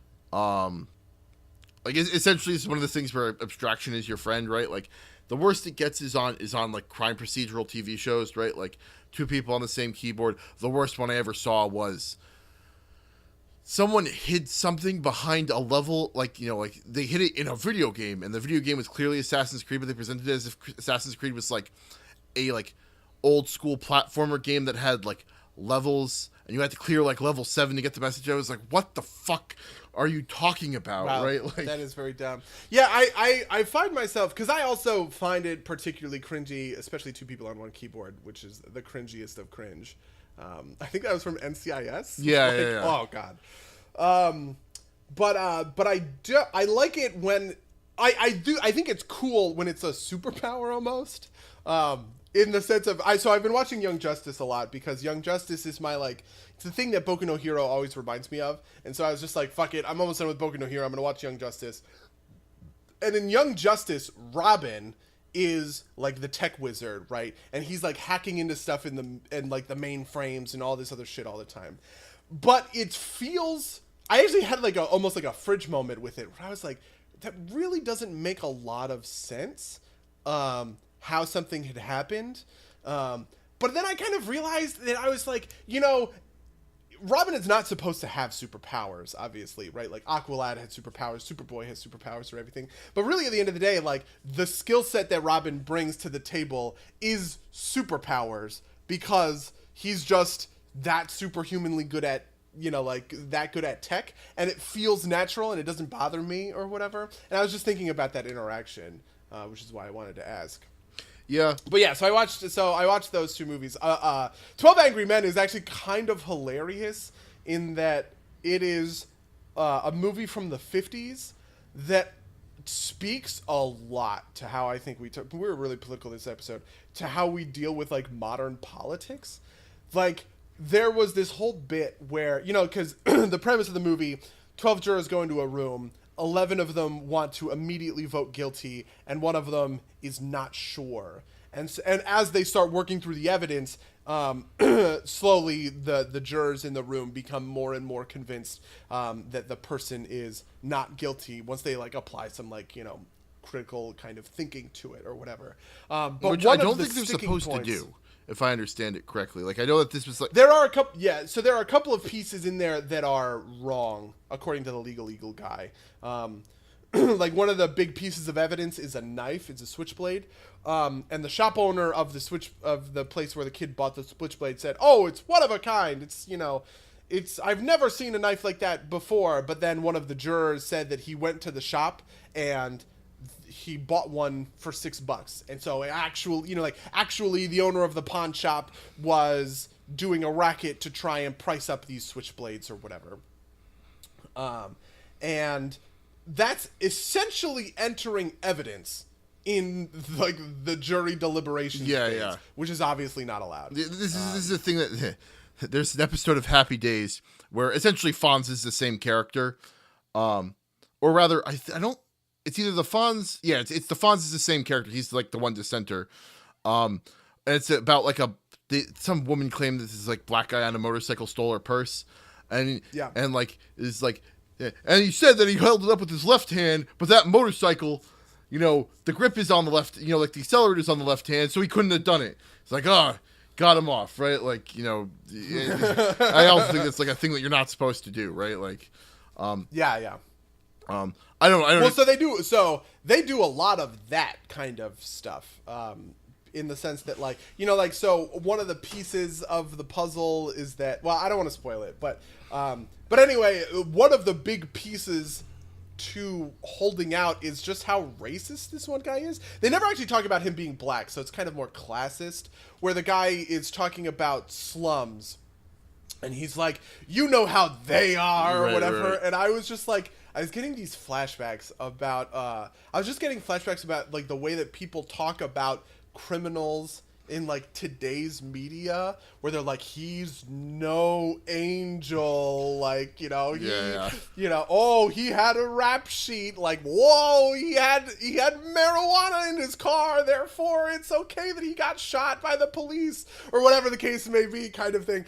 essentially it's one of the things where abstraction is your friend, right? Like the worst it gets is on like crime procedural TV shows, right? Like two people on the same keyboard. The worst one I ever saw was someone hid something behind a level, like they hid it in a video game, and the video game was clearly Assassin's Creed, but they presented it as if Assassin's Creed was like a old school platformer game that had like levels, and you had to clear like level 7 to get the message. I was like, what the fuck are you talking about? Wow, right? Like, that is very dumb. Yeah, I find myself, because I also find it particularly cringy, especially two people on one keyboard, which is the cringiest of cringe. I think that was from NCIS. Yeah, yeah. Oh God. But I like it when I think it's cool when it's a superpower almost. In the sense of so I've been watching Young Justice a lot because Young Justice is my it's the thing that Boku no Hero always reminds me of, and so I was just like, fuck it, I'm almost done with Boku no Hero, I'm gonna watch Young Justice. And in Young Justice, Robin is like the tech wizard, right? And he's like hacking into stuff in like the mainframes and all this other shit all the time. But it feels, I actually had like almost like a fridge moment with it where I was like, that really doesn't make a lot of sense. How something had happened. But then I kind of realized that I was like, Robin is not supposed to have superpowers, obviously, right? Like Aqualad had superpowers, Superboy has superpowers or everything. But really at the end of the day, like the skill set that Robin brings to the table is superpowers because he's just that superhumanly good at, like that good at tech, and it feels natural and it doesn't bother me or whatever. And I was just thinking about that interaction, which is why I wanted to ask. Yeah. But yeah, so I watched those two movies. 12 Angry Men is actually kind of hilarious in that it is a movie from the 50s that speaks a lot to how I think we were really political this episode, to how we deal with like modern politics. Like there was this whole bit where, because the premise of the movie, 12 jurors go into a room, 11 of them want to immediately vote guilty, and one of them is not sure. And as they start working through the evidence, slowly the jurors in the room become more and more convinced that the person is not guilty once they like apply some critical kind of thinking to it or whatever. But which I don't think they're supposed to do, if I understand it correctly. Like I know that this was like there are a couple, so there are a couple of pieces in there that are wrong according to the legal eagle guy. Like one of the big pieces of evidence is a knife. It's a switchblade, and the shop owner of the place where the kid bought the switchblade said, "Oh, it's one of a kind. It's I've never seen a knife like that before." But then one of the jurors said that he went to the shop and he bought one for $6, and so actually the owner of the pawn shop was doing a racket to try and price up these switchblades or whatever. and that's essentially entering evidence in like the jury deliberations phase, which is obviously not allowed. This is the thing that there's an episode of Happy Days where essentially Fonz is the same character, or rather, I don't. It's either the Fonz. Yeah, it's the Fonz is the same character. He's like the one dissenter. And it's about like some woman claimed this is like black guy on a motorcycle stole her purse, and like is like, and he said that he held it up with his left hand, but that motorcycle, you know, the grip is on the left, you know, like the accelerator is on the left hand, so he couldn't have done it. It's like, got him off, right? Like, you know, I also think it's like a thing that you're not supposed to do, right? Like, I don't. Well, so they do a lot of that kind of stuff. In the sense that, like, you know, like, so one of the pieces of the puzzle is that, well, I don't want to spoil it, but anyway, one of the big pieces to holding out is just how racist this one guy is. They never actually talk about him being black, so it's kind of more classist, where the guy is talking about slums, and he's like, you know how they are, or whatever, right. And I was just like, I was getting these flashbacks about, like, the way that people talk about criminals in like today's media, where they're like, he's no angel, like, you know, you know, oh, he had a rap sheet, like, whoa, he had marijuana in his car, therefore it's okay that he got shot by the police, or whatever the case may be, kind of thing.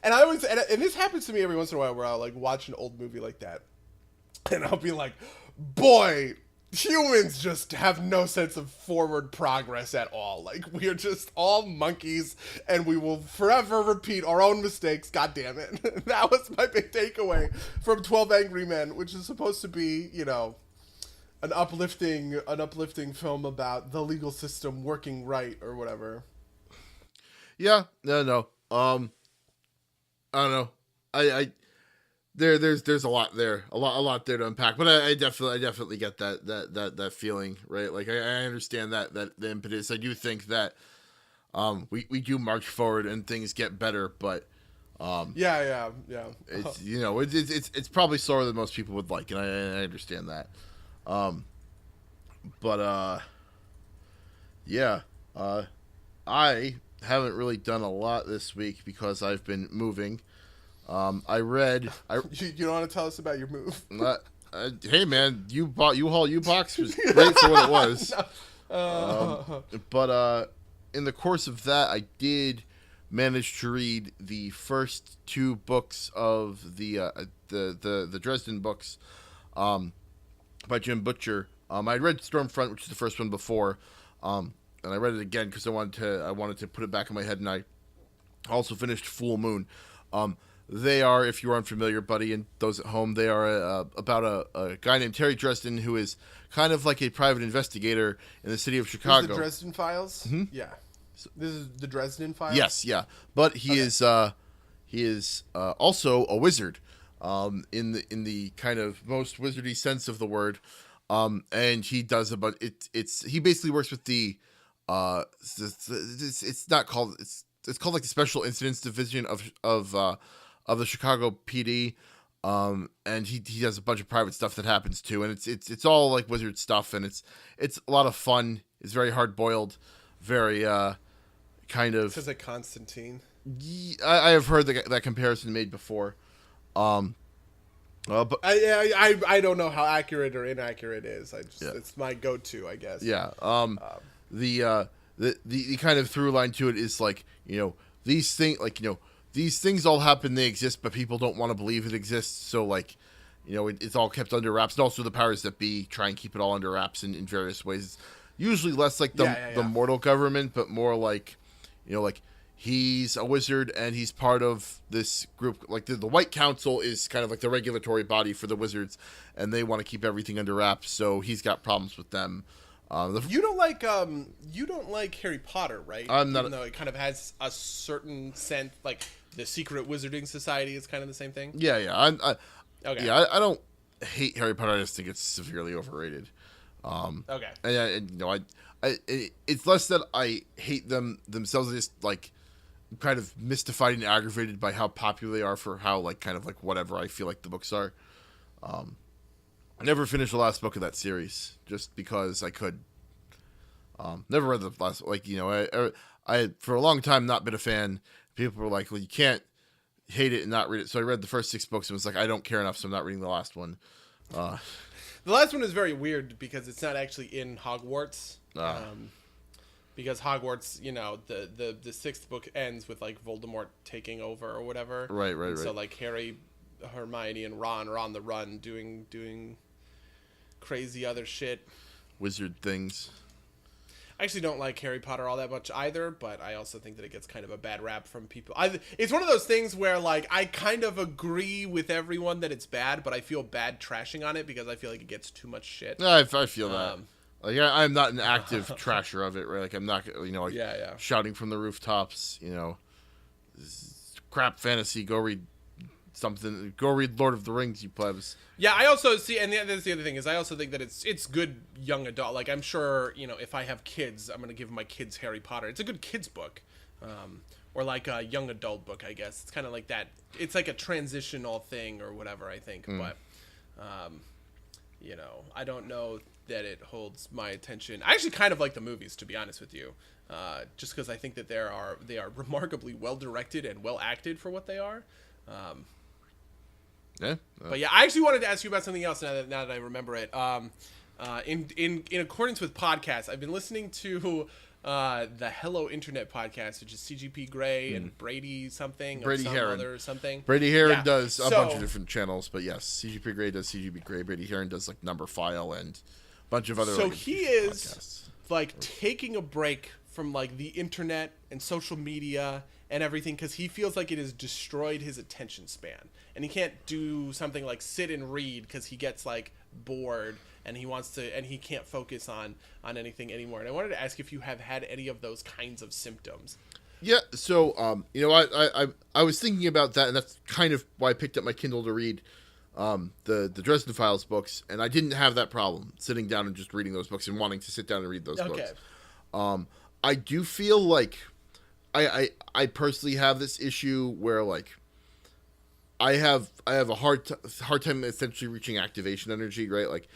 And I always, and this happens to me every once in a while, where I'll like watch an old movie like that, and I'll be like, boy, humans just have no sense of forward progress at all. Like, we are just all monkeys, and we will forever repeat our own mistakes. God damn it. That was my big takeaway from 12 Angry Men, which is supposed to be, you know, an uplifting film about the legal system working right, or whatever. Yeah, no. I don't know. There's a lot there, a lot there to unpack, but I definitely get that feeling, right? Like, I understand that the impetus. I do think that we do march forward and things get better, but it's, you know, it's probably slower than most people would like, and I understand that. I haven't really done a lot this week because I've been moving. You don't want to tell us about your move? Hey man, U-Haul U-Box was great for what it was. But in the course of that, I did manage to read the first two books of the Dresden books, by Jim Butcher. I read Stormfront, which is the first one before, and I read it again because I wanted to put it back in my head, and I also finished Full Moon. They are, if you are unfamiliar, buddy, and those at home, they are about a guy named Terry Dresden, who is kind of like a private investigator in the city of Chicago. This is the Dresden Files? Mm-hmm. Yeah. This is the Dresden Files? Yes, yeah. But he is also a wizard, in the kind of most wizardy sense of the word. And he does he basically works with it's called like the Special Incidents Division of the Chicago PD, and he does a bunch of private stuff that happens too, and it's all like wizard stuff, and it's a lot of fun. It's very hard boiled, very kind of. Because of Constantine. I have heard that comparison made before, but I don't know how accurate or inaccurate it is. It's my go-to, I guess. Yeah. The kind of through line to it is like, you know, these things, like, you know, these things all happen, they exist, but people don't want to believe it exists. So, like, you know, it's all kept under wraps. And also the powers that be try and keep it all under wraps in various ways. It's usually less like the mortal government, but more like, you know, like, he's a wizard and he's part of this group. Like, the White Council is kind of like the regulatory body for the wizards, and they want to keep everything under wraps. So he's got problems with them. You don't like Harry Potter, right? I'm not. Even though it kind of has a certain sense, like the Secret Wizarding Society is kind of the same thing. Yeah. Okay. Yeah, I don't hate Harry Potter. I just think it's severely overrated. Okay. And you know, it's less that I hate them themselves. I just like kind of mystified and aggravated by how popular they are for how like kind of like whatever I feel like the books are. I never finished the last book of that series just because I could. Never read the last, like, I had for a long time not been a fan. People were like, well, you can't hate it and not read it. So I read the first 6 books and was like, I don't care enough, so I'm not reading the last one. The last one is very weird because it's not actually in Hogwarts. Because Hogwarts, the 6th book ends with like Voldemort taking over or whatever. Right. So like Harry, Hermione, and Ron are on the run doing crazy other shit. Wizard things. I actually don't like Harry Potter all that much either, but I also think that it gets kind of a bad rap from people. It's one of those things where, like, I kind of agree with everyone that it's bad, but I feel bad trashing on it because I feel like it gets too much shit. I feel that. Like, I'm not an active trasher of it, right? Like, I'm not, shouting from the rooftops, crap fantasy, go read something. Go read Lord of the Rings, you plebs. Yeah, I also see, and that's the other thing, is I also think that it's good young adult. Like, I'm sure, if I have kids, I'm going to give my kids Harry Potter. It's a good kids book. Or like a young adult book, I guess. It's kind of like that. It's like a transitional thing or whatever, I think. But, I don't know that it holds my attention. I actually kind of like the movies, to be honest with you. Just because I think that they are remarkably well directed and well acted for what they are. But yeah, I actually wanted to ask you about something else now that I remember it. In accordance with podcasts, I've been listening to the Hello Internet podcast, which is CGP Grey and Brady something, Brady or some Heron. other something. Brady Heron does a bunch of different channels, but yes, CGP Grey does CGP Grey. Brady Heron does like Number File and a bunch of other. So like, he is podcasts. like taking a break from like the internet and social media and everything because he feels like it has destroyed his attention span, and he can't do something like sit and read because he gets like bored and he can't focus on anything anymore. And I wanted to ask if you have had any of those kinds of symptoms. Yeah, so I was thinking about that, and that's kind of why I picked up my Kindle to read the Dresden Files books, and I didn't have that problem sitting down and just reading those books and wanting to sit down and read those books. I do feel like I personally have this issue where like I have a hard time essentially reaching activation energy, right? Like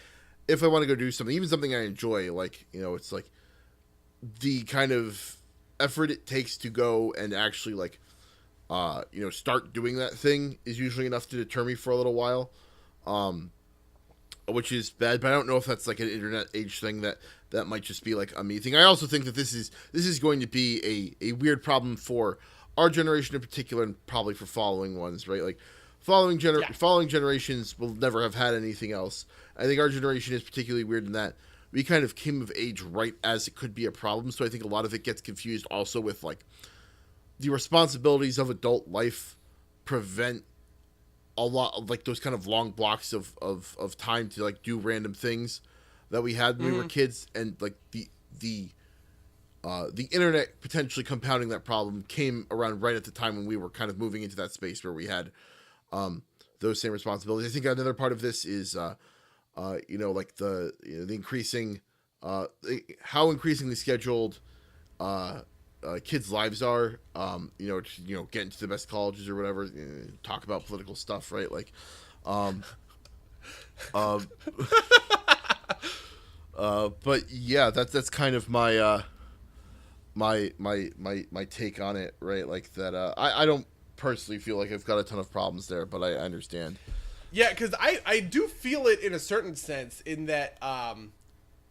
if I want to go do something, even something I enjoy, like it's like the kind of effort it takes to go and actually like start doing that thing is usually enough to deter me for a little while, which is bad. But I don't know if that's like an internet age thing that might just be like a me thing. I also think that this is going to be a weird problem for our generation in particular, and probably for following ones, right? Like following generations will never have had anything else. I think our generation is particularly weird in that we kind of came of age right as it could be a problem. So I think a lot of it gets confused also with like the responsibilities of adult life prevent a lot of like those kind of long blocks of time to like do random things that we had when we were kids, and like the internet potentially compounding that problem came around right at the time when we were kind of moving into that space where we had those same responsibilities. I think another part of this is like the increasing how increasingly scheduled kids' lives are, get into the best colleges or whatever, talk about political stuff, right? Like, but yeah, that's kind of my my take on it, right? Like that, I don't personally feel like I've got a ton of problems there, but I understand. Yeah, because I do feel it in a certain sense in that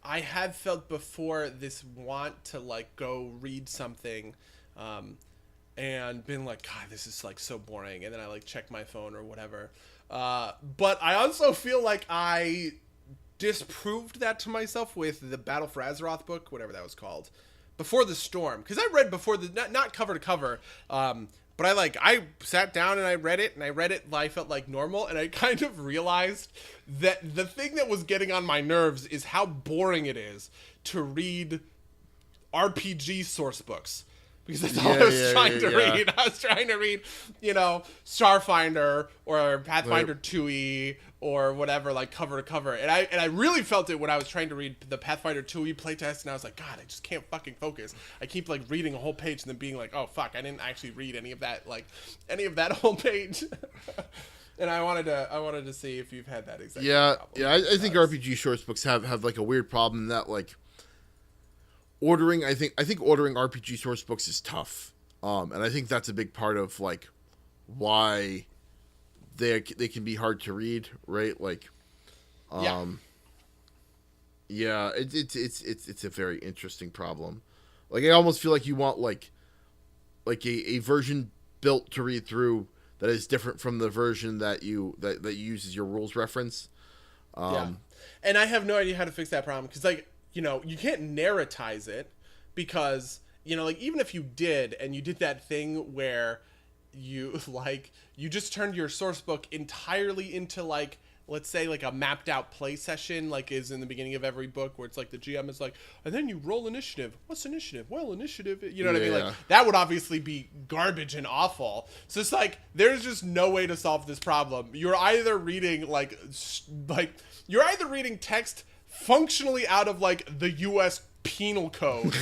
I have felt before this want to like go read something and been like, God, this is like so boring, and then I like check my phone or whatever. But I also feel like I disproved that to myself with the Battle for Azeroth book, whatever that was called, Before the Storm, because I read before the not cover to cover, but I sat down and I read it, I felt like normal, and I kind of realized that the thing that was getting on my nerves is how boring it is to read RPG source books. Because that's all I was trying to read. I was trying to read, Starfinder or Pathfinder 2e or whatever, like cover to cover. And I really felt it when I was trying to read the Pathfinder 2e playtest, and I was like, God, I just can't fucking focus. I keep like reading a whole page and then being like, oh fuck, I didn't actually read any of that whole page. And I wanted to see if you've had that exact Yeah, problem. yeah. I think RPG source books have like a weird problem that like ordering. I think ordering RPG source books is tough. And I think that's a big part of like why they can be hard to read, right? Like, yeah, it's a very interesting problem. Like I almost feel like you want like a version built to read through that is different from the version that you use as your rules reference. Yeah, and I have no idea how to fix that problem because, like, you know, you can't narratize it because, you know, like, even if you did and you did that thing where you like you just turned your source book entirely into like, let's say, like a mapped out play session, like is in the beginning of every book where it's like the GM is like, and then you roll initiative. What's initiative? Well, initiative, you know what I mean? Like that would obviously be garbage and awful. So it's like there's just no way to solve this problem. You're either reading like you're either reading text functionally out of like the U.S. Penal Code,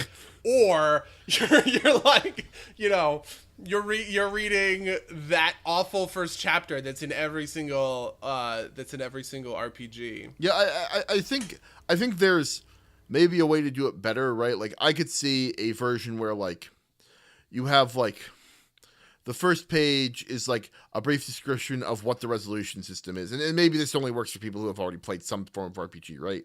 or you're like, you know, you're reading that awful first chapter that's in every single RPG. Yeah, I think there's maybe a way to do it better, right? Like I could see a version where like you have like the first page is like a brief description of what the resolution system is, and maybe this only works for people who have already played some form of RPG, right?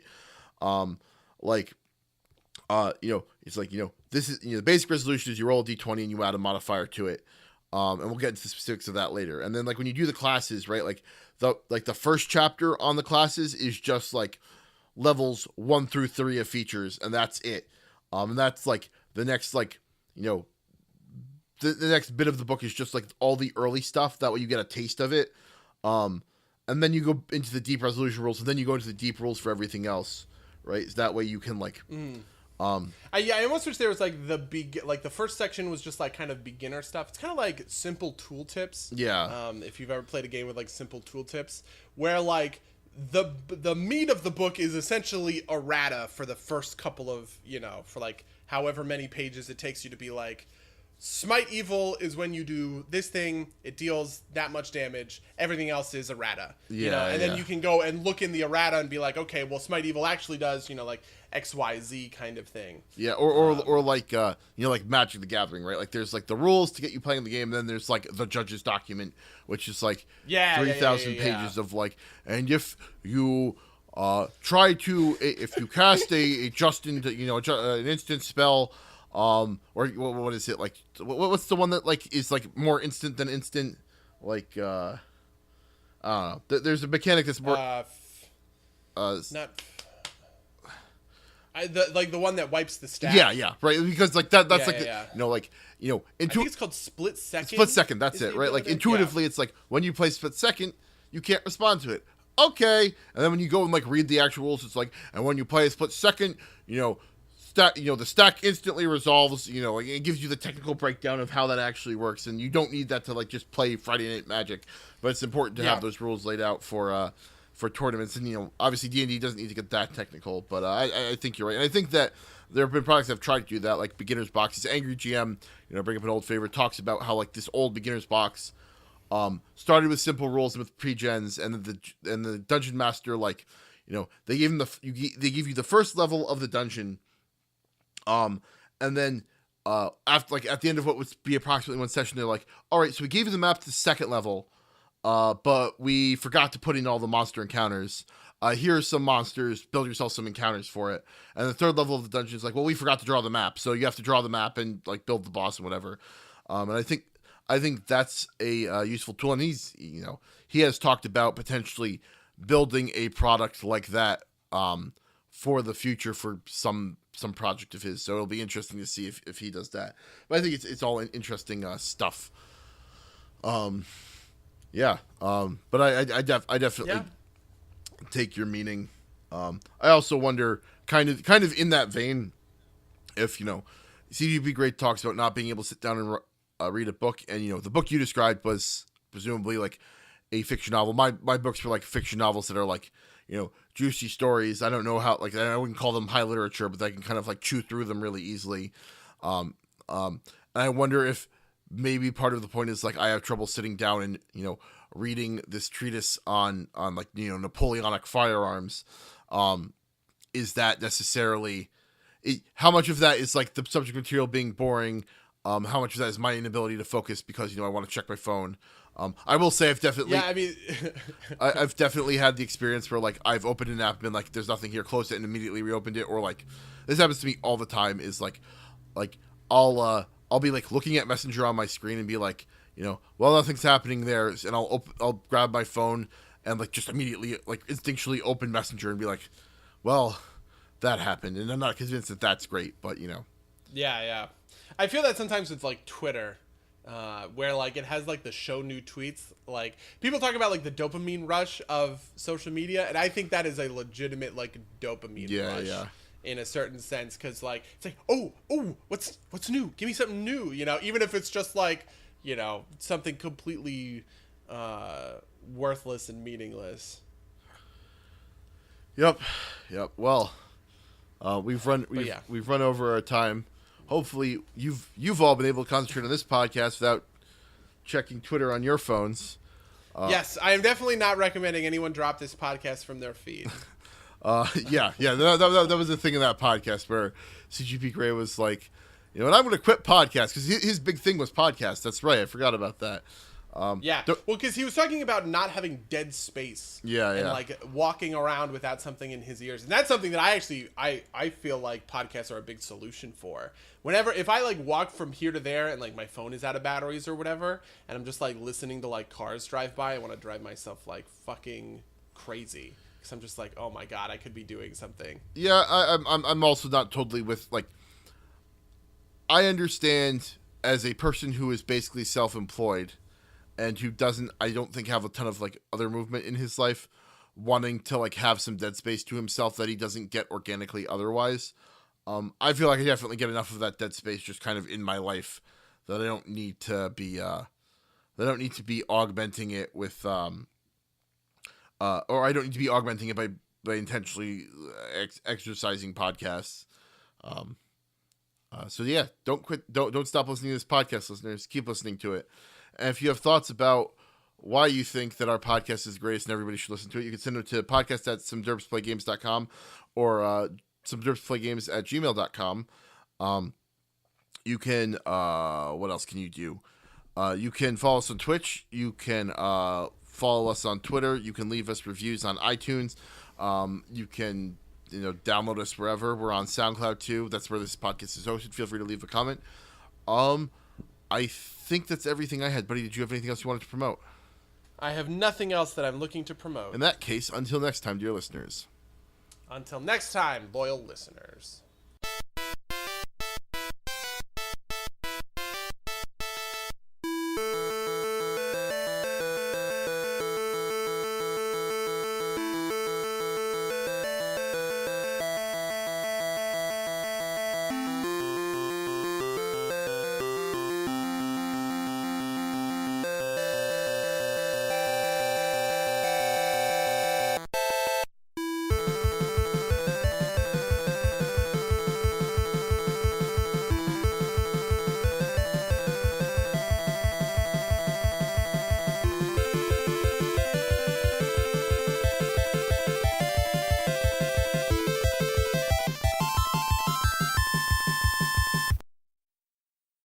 You know, it's like, you know, this is, you know, the basic resolution is you roll a d20 and you add a modifier to it. And we'll get into the specifics of that later. And then like when you do the classes, right, like the first chapter on the classes is just like levels 1 through 3 of features, and that's it. And that's like the next, like, you know, the next bit of the book is just like all the early stuff. That way you get a taste of it. And then you go into the deep resolution rules, and then you go into the deep rules for everything else, right? So that way you can like, I almost wish there was like the first section was just like kind of beginner stuff. It's kind of like simple tooltips. Yeah. If you've ever played a game with like simple tooltips, where like the meat of the book is essentially errata for the first couple of, you know, for like however many pages it takes you to be like, Smite Evil is when you do this thing, it deals that much damage. Everything else is errata. You know? And then you can go and look in the errata and be like, okay, well, Smite Evil actually does, you know, like XYZ kind of thing. Yeah, or like you know, like Magic the Gathering, right? Like there's like the rules to get you playing the game, and then there's like the judge's document, which is like 3,000 pages of like, and if you try to, if you cast a just into, you know, an instant spell, or what is it like? What's the one that like is like more instant than instant? Like there's a mechanic that's more not. Like the one that wipes the stack. Yeah, right. Because like that's you know, like, you know, I think it's called split second. Split second, that's it, right? Like intuitively, it's like when you play split second, you can't respond to it. Okay, and then when you go and like read the actual rules, it's like, and when you play a split second, you know, the stack instantly resolves. You know, like, it gives you the technical breakdown of how that actually works, and you don't need that to like just play Friday Night Magic, but it's important to have those rules laid out for tournaments. And, you know, obviously D&D doesn't need to get that technical, but I think you're right. And I think that there have been products that have tried to do that, like Beginner's Boxes. Angry GM, you know, bring up an old favorite, talks about how like this old Beginner's Box started with simple rules and with pre-gens, and the Dungeon Master, like, you know, they give him they give you the first level of the dungeon, and then after, like, at the end of what would be approximately one session, they're like, all right, so we gave you the map to the second level, but we forgot to put in all the monster encounters. Here's some monsters, build yourself some encounters for it. And the third level of the dungeon is like, well, we forgot to draw the map, so you have to draw the map and like build the boss and whatever. And I think that's a useful tool. And he's, you know, he has talked about potentially building a product like that for the future for some project of his. So it'll be interesting to see if he does that. But I think it's all interesting stuff. Yeah. But I definitely take your meaning. I also wonder, kind of in that vein, if, you know, CGP Great talks about not being able to sit down and read a book, and, you know, the book you described was presumably like a fiction novel. My books were like fiction novels that are like, you know, juicy stories. I don't know how, like, I wouldn't call them high literature, but I can kind of like chew through them really easily. And I wonder if maybe part of the point is like I have trouble sitting down and, you know, reading this treatise on like, you know, Napoleonic firearms, is that necessarily how much of that is like the subject material being boring, how much of that is my inability to focus because, you know, I want to check my phone. I will say I've definitely Yeah, I mean, I've definitely had the experience where like I've opened an app and been like, there's nothing here, closed it and immediately reopened it, or like this happens to me all the time. Is like I'll be like looking at Messenger on my screen and be like, you know, well, nothing's happening there, and I'll grab my phone and like just immediately like instinctually open Messenger and be like, well, that happened, and I'm not convinced that that's great, but you know. yeah. I feel that sometimes with like Twitter, where like it has like the show new tweets. Like people talk about like the dopamine rush of social media, and I think that is a legitimate like dopamine rush. Yeah. In a certain sense, because like it's like, oh, what's new? Give me something new, you know, even if it's just like, you know, something completely worthless and meaningless. Yep. Well, we've run over our time. Hopefully, you've all been able to concentrate on this podcast without checking Twitter on your phones. Yes, I am definitely not recommending anyone drop this podcast from their feed. Yeah. That was the thing in that podcast where CGP Grey was like, you know, and I'm going to quit podcasts because his big thing was podcasts. That's right. I forgot about that. Yeah. Well, because he was talking about not having dead space. And like walking around without something in his ears. And that's something that I feel like podcasts are a big solution for. If I like walk from here to there and like my phone is out of batteries or whatever, and I'm just like listening to like cars drive by, I want to drive myself like fucking crazy. Because I'm just like, oh my god, I could be doing something. Yeah, I'm also not totally with like. I understand as a person who is basically self-employed, and who doesn't, I don't think, have a ton of like other movement in his life, wanting to like have some dead space to himself that he doesn't get organically otherwise. I feel like I definitely get enough of that dead space just kind of in my life that I don't need to be augmenting it with or I don't need to be augmenting it by intentionally exercising podcasts. So yeah, don't stop listening to this podcast, listeners. Keep listening to it. And if you have thoughts about why you think that our podcast is the greatest and everybody should listen to it, you can send them to podcast@somederpsplaygames.com or somederpsplaygames@gmail.com. You can what else can you do? You can follow us on Twitch. You can follow us on Twitter. You can leave us reviews on iTunes. You can, you know, download us wherever. We're on SoundCloud too. That's where this podcast is hosted. Feel free to leave a comment. I think that's everything I had. Buddy, did you have anything else you wanted to promote? I have nothing else that I'm looking to promote. In that case, until next time, dear listeners. Until next time, loyal listeners.